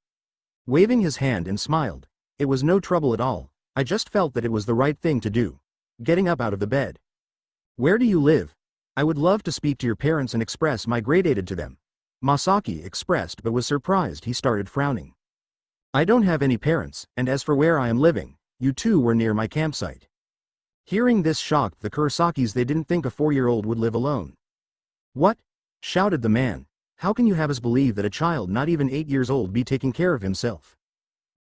waving his hand and smiled. "It was no trouble at all, I just felt that it was the right thing to do." Getting up out of the bed. "Where do you live? I would love to speak to your parents and express my gratitude to them." Masaki expressed but was surprised. He started frowning. "I don't have any parents, and as for where I am living, you two were near my campsite." Hearing this shocked the Kurosakis. They didn't think a 4-year-old would live alone. "What?" shouted the man. "How can you have us believe that a child not even 8 years old be taking care of himself?"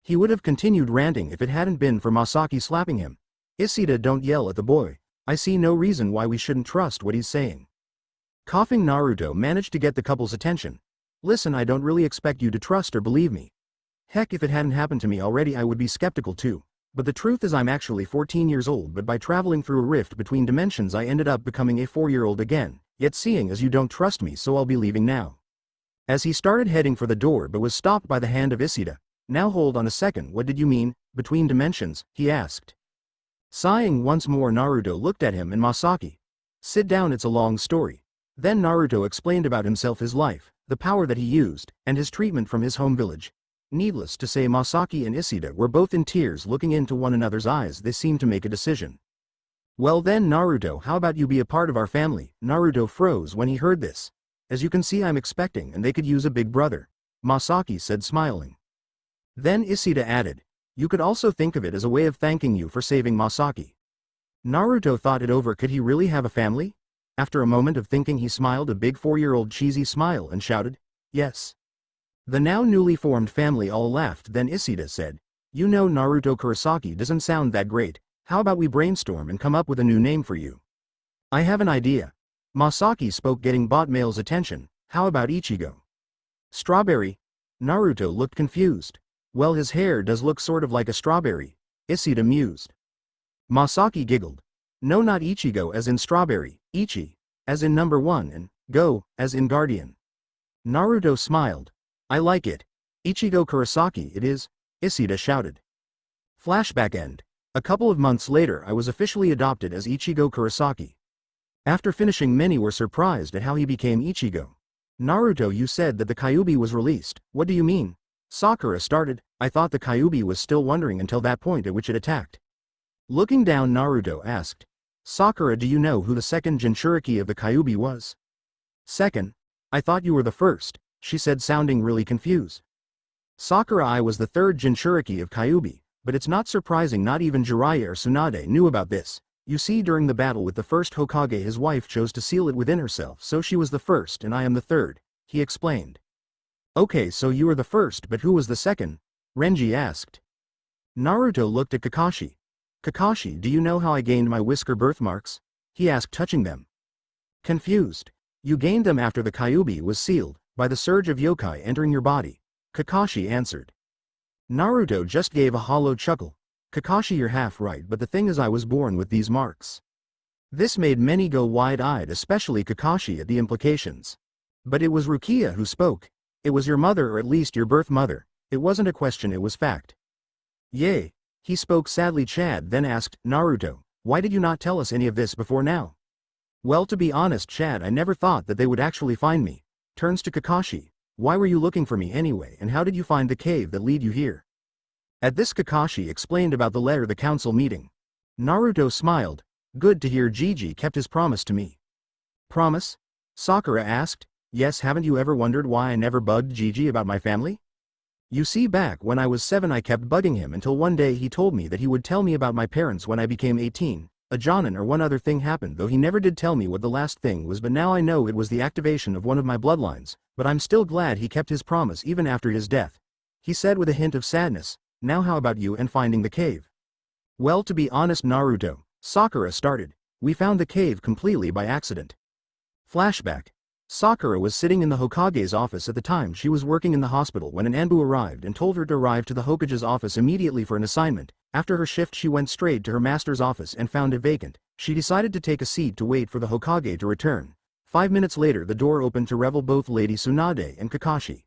He would have continued ranting if it hadn't been for Masaki slapping him. "Isida, don't yell at the boy. I see no reason why we shouldn't trust what he's saying." Coughing, Naruto managed to get the couple's attention. "Listen, I don't really expect you to trust or believe me. Heck, if it hadn't happened to me already, I would be skeptical too. But the truth is I'm actually 14 years old, but by traveling through a rift between dimensions I ended up becoming a 4-year-old again. Yet seeing as you don't trust me, so I'll be leaving now." As he started heading for the door but was stopped by the hand of Isida. "Now hold on a second, what did you mean, between dimensions?" he asked. Sighing once more, Naruto looked at him and Masaki. "Sit down, it's a long story." Then Naruto explained about himself, his life, the power that he used, and his treatment from his home village. Needless to say, Masaki and Isida were both in tears. Looking into one another's eyes, they seemed to make a decision. "Well then, Naruto, how about you be a part of our family?" Naruto froze when he heard this. "As you can see, I'm expecting and they could use a big brother," Masaki said, smiling. Then Isida added, "You could also think of it as a way of thanking you for saving Masaki." Naruto thought it over. Could he really have a family? After a moment of thinking, he smiled a big 4-year-old cheesy smile and shouted, "Yes." The now newly formed family all laughed. Then Isida said, "You know, Naruto, Kurosaki doesn't sound that great. How about we brainstorm and come up with a new name for you? I have an idea. Masaki spoke, getting bot male's attention. How about Ichigo? Strawberry? Naruto looked confused. Well, his hair does look sort of like a strawberry, Isida mused. Masaki giggled. No, not Ichigo as in strawberry, Ichi, as in number 1, and Go, as in guardian. Naruto smiled. I like it. Ichigo Kurosaki it is, Isida shouted. Flashback end. A couple of months later I was officially adopted as Ichigo Kurosaki. After finishing, many were surprised at how he became Ichigo. Naruto, you said that the Kyuubi was released, what do you mean? Sakura started. I thought the Kyuubi was still wondering until that point at which it attacked. Looking down, Naruto asked. Sakura, do you know who the second Jinchuriki of the Kyuubi was? Second? I thought you were the first, she said, sounding really confused. Sakura, I was the third Jinchuriki of Kyuubi, but it's not surprising not even Jiraiya or Tsunade knew about this. You see, during the battle with the first Hokage, his wife chose to seal it within herself, so she was the first and I am the third, he explained. Okay, so you were the first, but who was the second? Renji asked. Naruto looked at Kakashi. Kakashi, do you know how I gained my whisker birthmarks? He asked, touching them. Confused. You gained them after the Kyuubi was sealed, by the surge of yokai entering your body, Kakashi answered. Naruto just gave a hollow chuckle. Kakashi, you're half right, but the thing is I was born with these marks. This made many go wide-eyed, especially Kakashi, at the implications. But it was Rukia who spoke. It was your mother, or at least your birth mother. It wasn't a question, it was fact. Yay. He spoke sadly. Chad then asked, Naruto, why did you not tell us any of this before now? Well, to be honest, Chad, I never thought that they would actually find me. Turns to Kakashi. Why were you looking for me anyway, and how did you find the cave that lead you here? At this, Kakashi explained about the letter, the council meeting. Naruto smiled. Good to hear Gigi kept his promise to me. Promise? Sakura asked. Yes, haven't you ever wondered why I never bugged Gigi about my family? You see, back when I was 7 I kept bugging him until one day he told me that he would tell me about my parents when I became 18. A Jonin or one other thing happened, though he never did tell me what the last thing was, but now I know it was the activation of one of my bloodlines, but I'm still glad he kept his promise even after his death. He said with a hint of sadness. Now how about you and finding the cave? Well, to be honest, Naruto, Sakura started. We found the cave completely by accident. Flashback. Sakura was sitting in the Hokage's office at the time. She was working in the hospital when an Anbu arrived and told her to arrive to the Hokage's office immediately for an assignment. After her shift she went straight to her master's office and found it vacant. She decided to take a seat to wait for the Hokage to return. 5 minutes later the door opened to reveal both Lady Tsunade and Kakashi.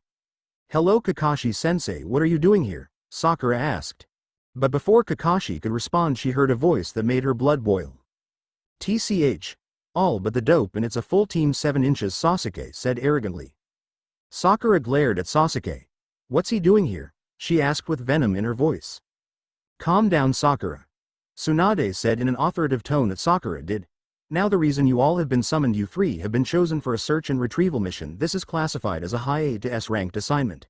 Hello Kakashi-sensei, what are you doing here? Sakura asked. But before Kakashi could respond she heard a voice that made her blood boil. TCH. All but the dope, and it's a full team 7 inches, Sasuke said arrogantly. Sakura glared at Sasuke. What's he doing here? She asked with venom in her voice. Calm down, Sakura. Tsunade said in an authoritative tone that Sakura did. Now the reason you all have been summoned, you 3 have been chosen for a search and retrieval mission. This is classified as a high A to S ranked assignment.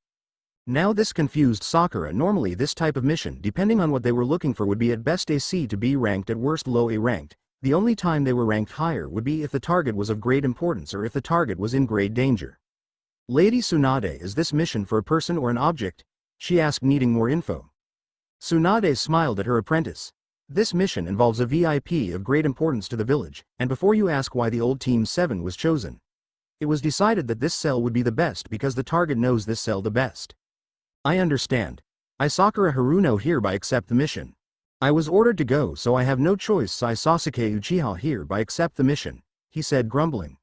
Now this confused Sakura. Normally this type of mission, depending on what they were looking for, would be at best a C to B ranked, at worst low A ranked. The only time they were ranked higher would be if the target was of great importance or if the target was in great danger. Lady Tsunade, is this mission for a person or an object? She asked, needing more info. Tsunade smiled at her apprentice. This mission involves a VIP of great importance to the village, and before you ask why the old Team 7 was chosen, it was decided that this cell would be the best because the target knows this cell the best. I understand. I, Sakura Haruno, hereby accept the mission. I was ordered to go, so I have no choice. I, Sasuke Uchiha, hereby accept the mission, he said, grumbling.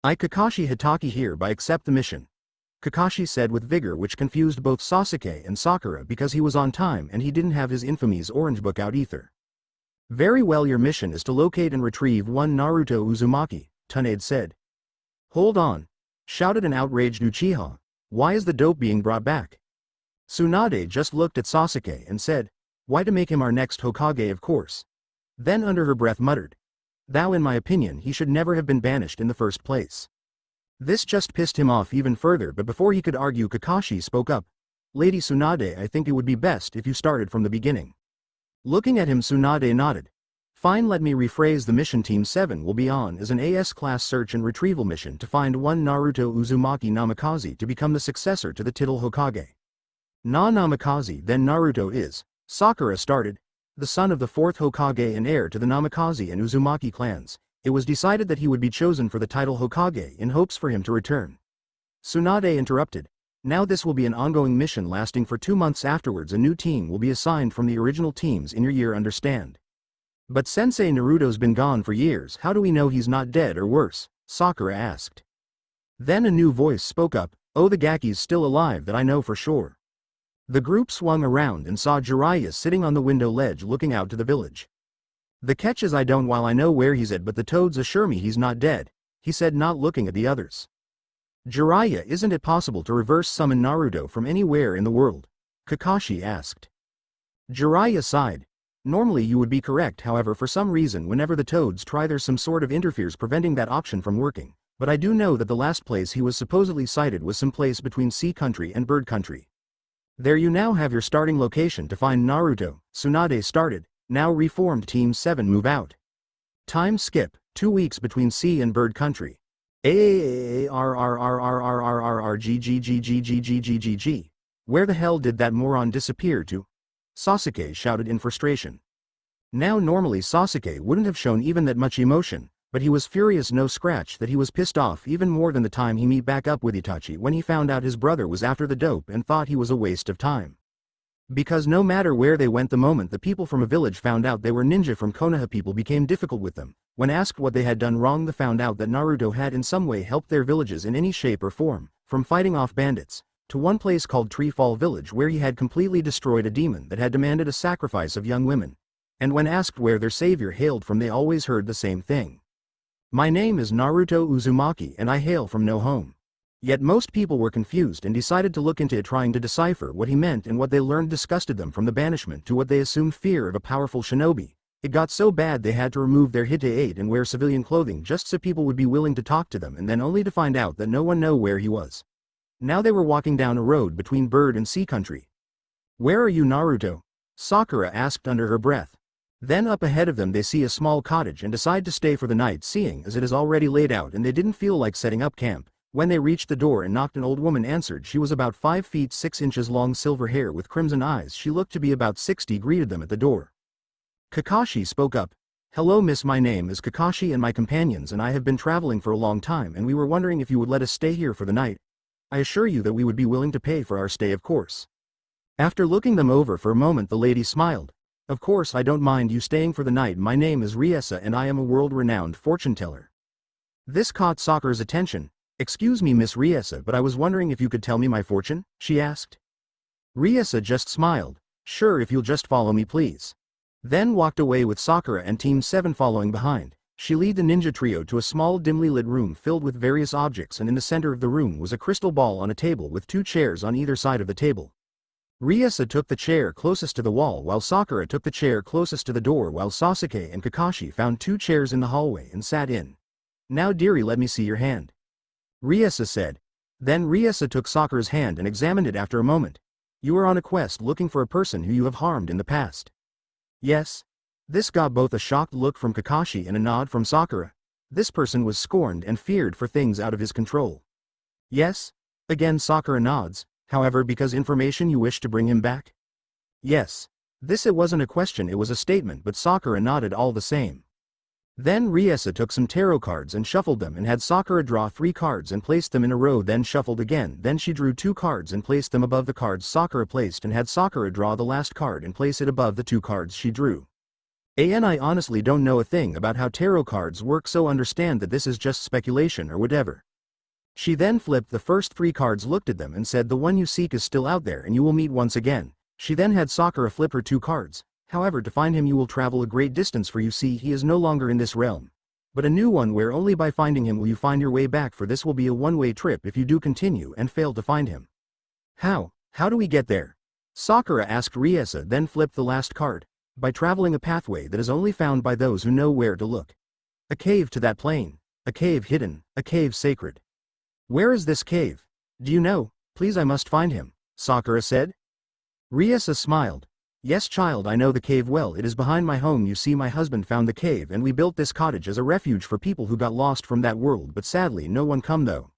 I, Kakashi Hitaki, hereby accept the mission, Kakashi said with vigor, which confused both Sasuke and Sakura because he was on time and he didn't have his infamous orange book out either. Very well, your mission is to locate and retrieve one Naruto Uzumaki, Tsunade said. Hold on, shouted an outraged Uchiha. Why is the dope being brought back? Tsunade just looked at Sasuke and said, why, to make him our next Hokage, of course. Then under her breath muttered, thou, in my opinion he should never have been banished in the first place. This just pissed him off even further, but before he could argue Kakashi spoke up. Lady Tsunade, I think it would be best if you started from the beginning. Looking at him, Tsunade nodded. Fine, let me rephrase. The mission Team 7 will be on is an AS class search and retrieval mission to find one Naruto Uzumaki Namikaze to become the successor to the title Hokage. Na Namikaze, then Naruto is. Sakura started. the son of the fourth Hokage and heir to the Namikaze and Uzumaki clans. It was decided that he would be chosen for the title Hokage in hopes for him to return. Tsunade interrupted. Now this will be an ongoing mission lasting for 2 months. Afterwards a new team will be assigned from the original teams in your year, understand? But Sensei Naruto's been gone for years, how do we know he's not dead or worse? Sakura asked. Then a new voice spoke up, oh, the Gaki's still alive, that I know for sure. The group swung around and saw Jiraiya sitting on the window ledge looking out to the village. The catch is I don't while I know where he's at, but the toads assure me he's not dead, he said, not looking at the others. Jiraiya, isn't it possible to reverse summon Naruto from anywhere in the world? Kakashi asked. Jiraiya sighed. Normally you would be correct, however for some reason whenever the toads try there's some sort of interferes preventing that option from working, but I do know that the last place he was supposedly sighted was some place between sea country and bird country. There you now have your starting location to find Naruto. Tsunade started. Now reformed Team 7 move out. Time skip, 2 weeks between sea and bird country. AAARRRRRRGGGGGGGGG. Where the hell did that moron disappear to? Sasuke shouted in frustration. Now normally Sasuke wouldn't have shown even that much emotion, but he was furious no scratch that he was pissed off even more than the time he meet back up with Itachi when he found out his brother was after the dope and thought he was a waste of time. Because no matter where they went, the moment the people from a village found out they were ninja from Konoha, people became difficult with them. When asked what they had done wrong, they found out that Naruto had in some way helped their villages in any shape or form, from fighting off bandits, to one place called Treefall Village where he had completely destroyed a demon that had demanded a sacrifice of young women. And when asked where their savior hailed from, they always heard the same thing. My name is Naruto Uzumaki and I hail from no home. Yet most people were confused and decided to look into it, trying to decipher what he meant, and what they learned disgusted them from the banishment to what they assumed fear of a powerful shinobi. It got so bad they had to remove their hite and wear civilian clothing just so people would be willing to talk to them, and then only to find out that no one knew where he was. Now they were walking down a road between bird and sea country. Where are you, Naruto? Sakura asked under her breath. Then up ahead of them they see a small cottage and decide to stay for the night, seeing as it is already laid out and they didn't feel like setting up camp. When they reached the door and knocked, an old woman answered. She was about 5 feet 6 inches long, silver hair with crimson eyes. She looked to be about 60, greeted them at the door. Kakashi spoke up. Hello miss, my name is Kakashi and my companions and I have been traveling for a long time and we were wondering if you would let us stay here for the night. I assure you that we would be willing to pay for our stay, of course. After looking them over for a moment the lady smiled. Of course I don't mind you staying for the night. My name is Riesa and I am a world-renowned fortune teller. This caught Sakura's attention. Excuse me Miss Riesa, but I was wondering if you could tell me my fortune, she asked. Riesa just smiled. Sure, if you'll just follow me please. Then walked away with Sakura and Team 7 following behind. She led the ninja trio to a small dimly lit room filled with various objects, and in the center of the room was a crystal ball on a table with 2 chairs on either side of the table. Riesa took the chair closest to the wall while Sakura took the chair closest to the door, while Sasuke and Kakashi found 2 chairs in the hallway and sat in. Now dearie, let me see your hand, Riesa said. Then Riesa took Sakura's hand and examined it after a moment. You are on a quest looking for a person who you have harmed in the past. Yes. This got both a shocked look from Kakashi and a nod from Sakura. This person was scorned and feared for things out of his control. Yes. Again Sakura nods. However, because information you wish to bring him back? Yes. This it wasn't a question, it was a statement, but Sakura nodded all the same. Then Riesa took some tarot cards and shuffled them and had Sakura draw 3 cards and placed them in a row, then shuffled again. Then she drew 2 cards and placed them above the cards Sakura placed and had Sakura draw the last card and place it above the 2 cards she drew. I honestly don't know a thing about how tarot cards work, so understand that this is just speculation or whatever. She then flipped the first 3 cards, looked at them and said, the one you seek is still out there and you will meet once again. She then had Sakura flip her 2 cards. However, to find him you will travel a great distance, for you see he is no longer in this realm, but a new one where only by finding him will you find your way back, for this will be a one-way trip if you do continue and fail to find him. How do we get there? Sakura asked Riesa, then flipped the last card. By traveling a pathway that is only found by those who know where to look. A cave to that plane. A cave hidden. A cave sacred. Where is this cave? Do you know? Please, I must find him, Sakura said. Riesa smiled. Yes child, I know the cave well. It is behind my home. You see, my husband found the cave and we built this cottage as a refuge for people who got lost from that world, but sadly no one come though.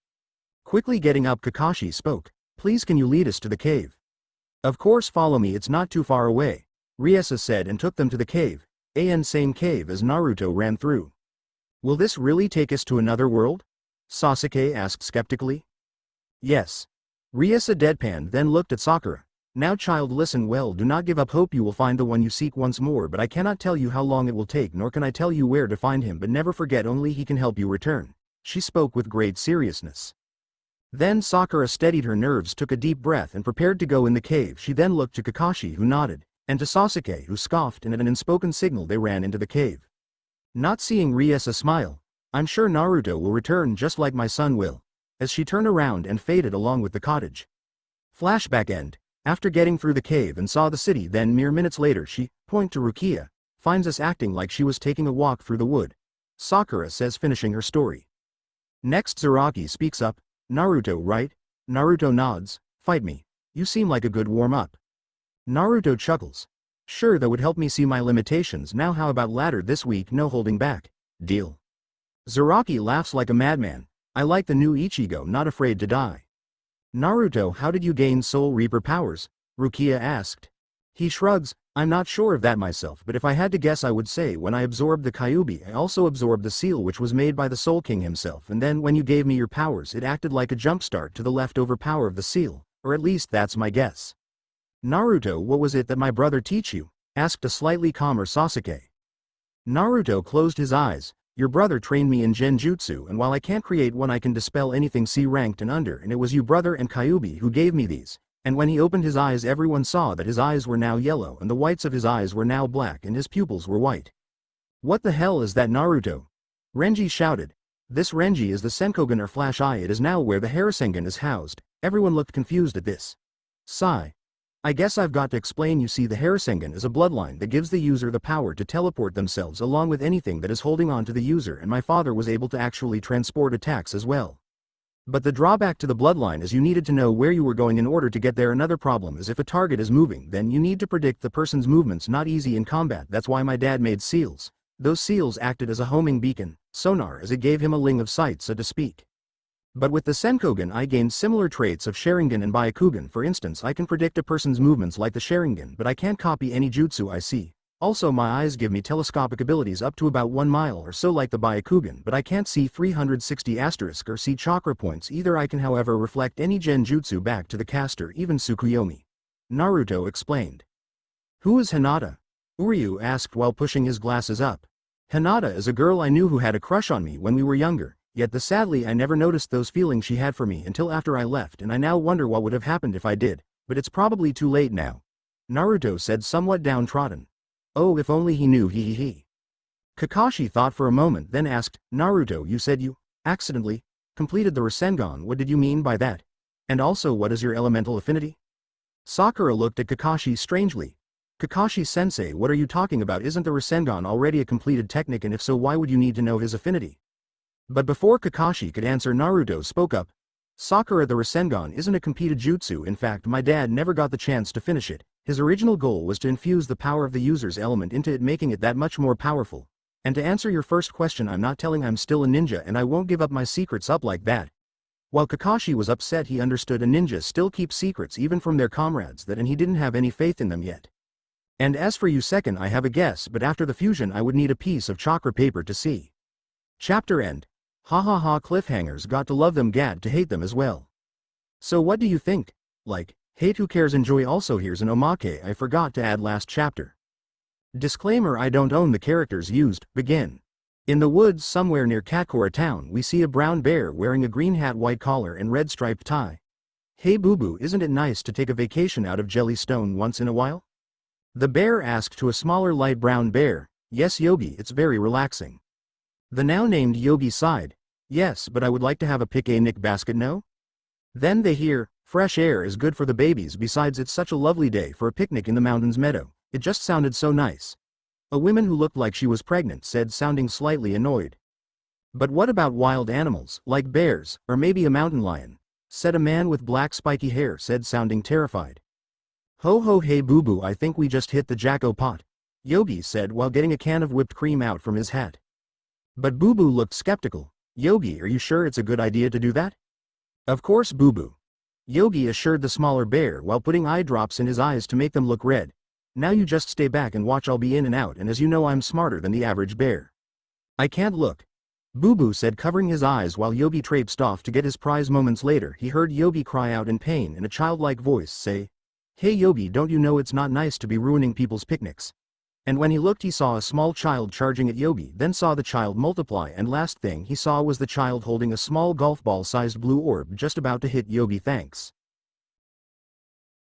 Quickly getting up, Kakashi spoke. Please, can you lead us to the cave? Of course, follow me, it's not too far away. Ryesa said and took them to the cave, same cave as Naruto ran through. Will this really take us to another world? Sasuke asked skeptically. Yes. Ryesa deadpanned, then looked at Sakura. Now child, listen well, do not give up hope, you will find the one you seek once more, but I cannot tell you how long it will take, nor can I tell you where to find him, but never forget, only he can help you return. She spoke with great seriousness. Then Sakura steadied her nerves, took a deep breath and prepared to go in the cave. She then looked to Kakashi, who nodded, and to Sasuke, who scoffed, and at an unspoken signal they ran into the cave. Not seeing Ryesa smile, I'm sure Naruto will return just like my son will, as she turned around and faded along with the cottage. Flashback end. After getting through the cave and saw the city, then mere minutes later she, point to Rukia, finds us acting like she was taking a walk through the wood. Sakura says, finishing her story. Next Zaraki speaks up, Naruto, right? Naruto nods, fight me. You seem like a good warm-up. Naruto chuckles. Sure, that would help me see my limitations. Now how about ladder this week, no holding back. Deal. Zaraki laughs like a madman. I like the new Ichigo, not afraid to die. Naruto, how did you gain Soul Reaper powers? Rukia asked. He shrugs, I'm not sure of that myself, but if I had to guess I would say when I absorbed the Kyuubi I also absorbed the seal which was made by the Soul King himself, and then when you gave me your powers it acted like a jumpstart to the leftover power of the seal, or at least that's my guess. Naruto, what was it that my brother teach you? Asked a slightly calmer Sasuke. Naruto closed his eyes. Your brother trained me in Genjutsu, and while I can't create one I can dispel anything C-ranked and under, and it was you brother and Kyuubi who gave me these. And when he opened his eyes everyone saw that his eyes were now yellow and the whites of his eyes were now black and his pupils were white. What the hell is that, Naruto? Renji shouted. This Renji is the Senkogen or Flash Eye, it is now where the Harasengan is housed. Everyone looked confused at this. Sigh. I guess I've got to explain, you see the Harasengan is a bloodline that gives the user the power to teleport themselves along with anything that is holding on to the user, and my father was able to actually transport attacks as well. But the drawback to the bloodline is you needed to know where you were going in order to get there. Another problem is if a target is moving then you need to predict the person's movements, not easy in combat. That's why my dad made seals. Those seals acted as a homing beacon, sonar, as it gave him a line of sight so to speak. But with the Senkogen I gained similar traits of Sharingan and Byakugan. For instance, I can predict a person's movements like the Sharingan, but I can't copy any jutsu I see. Also my eyes give me telescopic abilities up to about 1 mile or so like the Byakugan, but I can't see 360 asterisk or see chakra points either. I can however reflect any genjutsu back to the caster, even Tsukuyomi. Naruto explained. Who is Hinata? Uryu asked while pushing his glasses up. Hinata is a girl I knew who had a crush on me when we were younger. Yet sadly I never noticed those feelings she had for me until after I left, and I now wonder what would have happened if I did, but it's probably too late now. Naruto said, somewhat downtrodden. Oh, if only he knew, he. Kakashi thought for a moment, then asked, Naruto, you said you accidentally completed the Rasengan. What did you mean by that? And also, what is your elemental affinity? Sakura looked at Kakashi strangely. Kakashi-sensei, what are you talking about? Isn't the Rasengan already a completed technique, and if so, why would you need to know his affinity? But before Kakashi could answer, Naruto spoke up. Sakura, the Rasengan isn't a completed jutsu. In fact, my dad never got the chance to finish it. His original goal was to infuse the power of the user's element into it, making it that much more powerful. And to answer your first question, I'm not telling, I'm still a ninja and I won't give up my secrets up like that. While Kakashi was upset, he understood a ninja still keeps secrets even from their comrades, that and he didn't have any faith in them yet. And as for you second, I have a guess, but after the fusion I would need a piece of chakra paper to see. Chapter end. Ha ha ha, cliffhangers, got to love them, got to hate them as well. So what do you think? Like, hate, who cares, enjoy. Also here's an omake I forgot to add last chapter. Disclaimer, I don't own the characters used. Begin. In the woods somewhere near Katkora town we see a brown bear wearing a green hat, white collar and red striped tie. Hey boo boo, isn't it nice to take a vacation out of Jellystone once in a while? The bear asked to a smaller light brown bear. Yes Yogi, it's very relaxing. The now named Yogi sighed. Yes, but I would like to have a picnic basket, no? Then they hear, fresh air is good for the babies, besides it's such a lovely day for a picnic in the mountains meadow. It just sounded so nice. A woman who looked like she was pregnant said, sounding slightly annoyed. But what about wild animals, like bears, or maybe a mountain lion? Said a man with black spiky hair, said, sounding terrified. Ho ho, hey boo boo, I think we just hit the jackpot, Yogi said while getting a can of whipped cream out from his hat. But Boo Boo looked skeptical. Yogi, are you sure it's a good idea to do that? Of course Boo Boo. Yogi assured the smaller bear while putting eye drops in his eyes to make them look red. Now you just stay back and watch, I'll be in and out, and as you know I'm smarter than the average bear. I can't look. Boo Boo said, covering his eyes while Yobi traipsed off to get his prize. Moments later he heard Yobi cry out in pain and a childlike voice say, "Hey Yobi, don't you know it's not nice to be ruining people's picnics?" And when he looked he saw a small child charging at Yobi, then saw the child multiply, and last thing he saw was the child holding a small golf ball sized blue orb just about to hit Yobi. Thanks.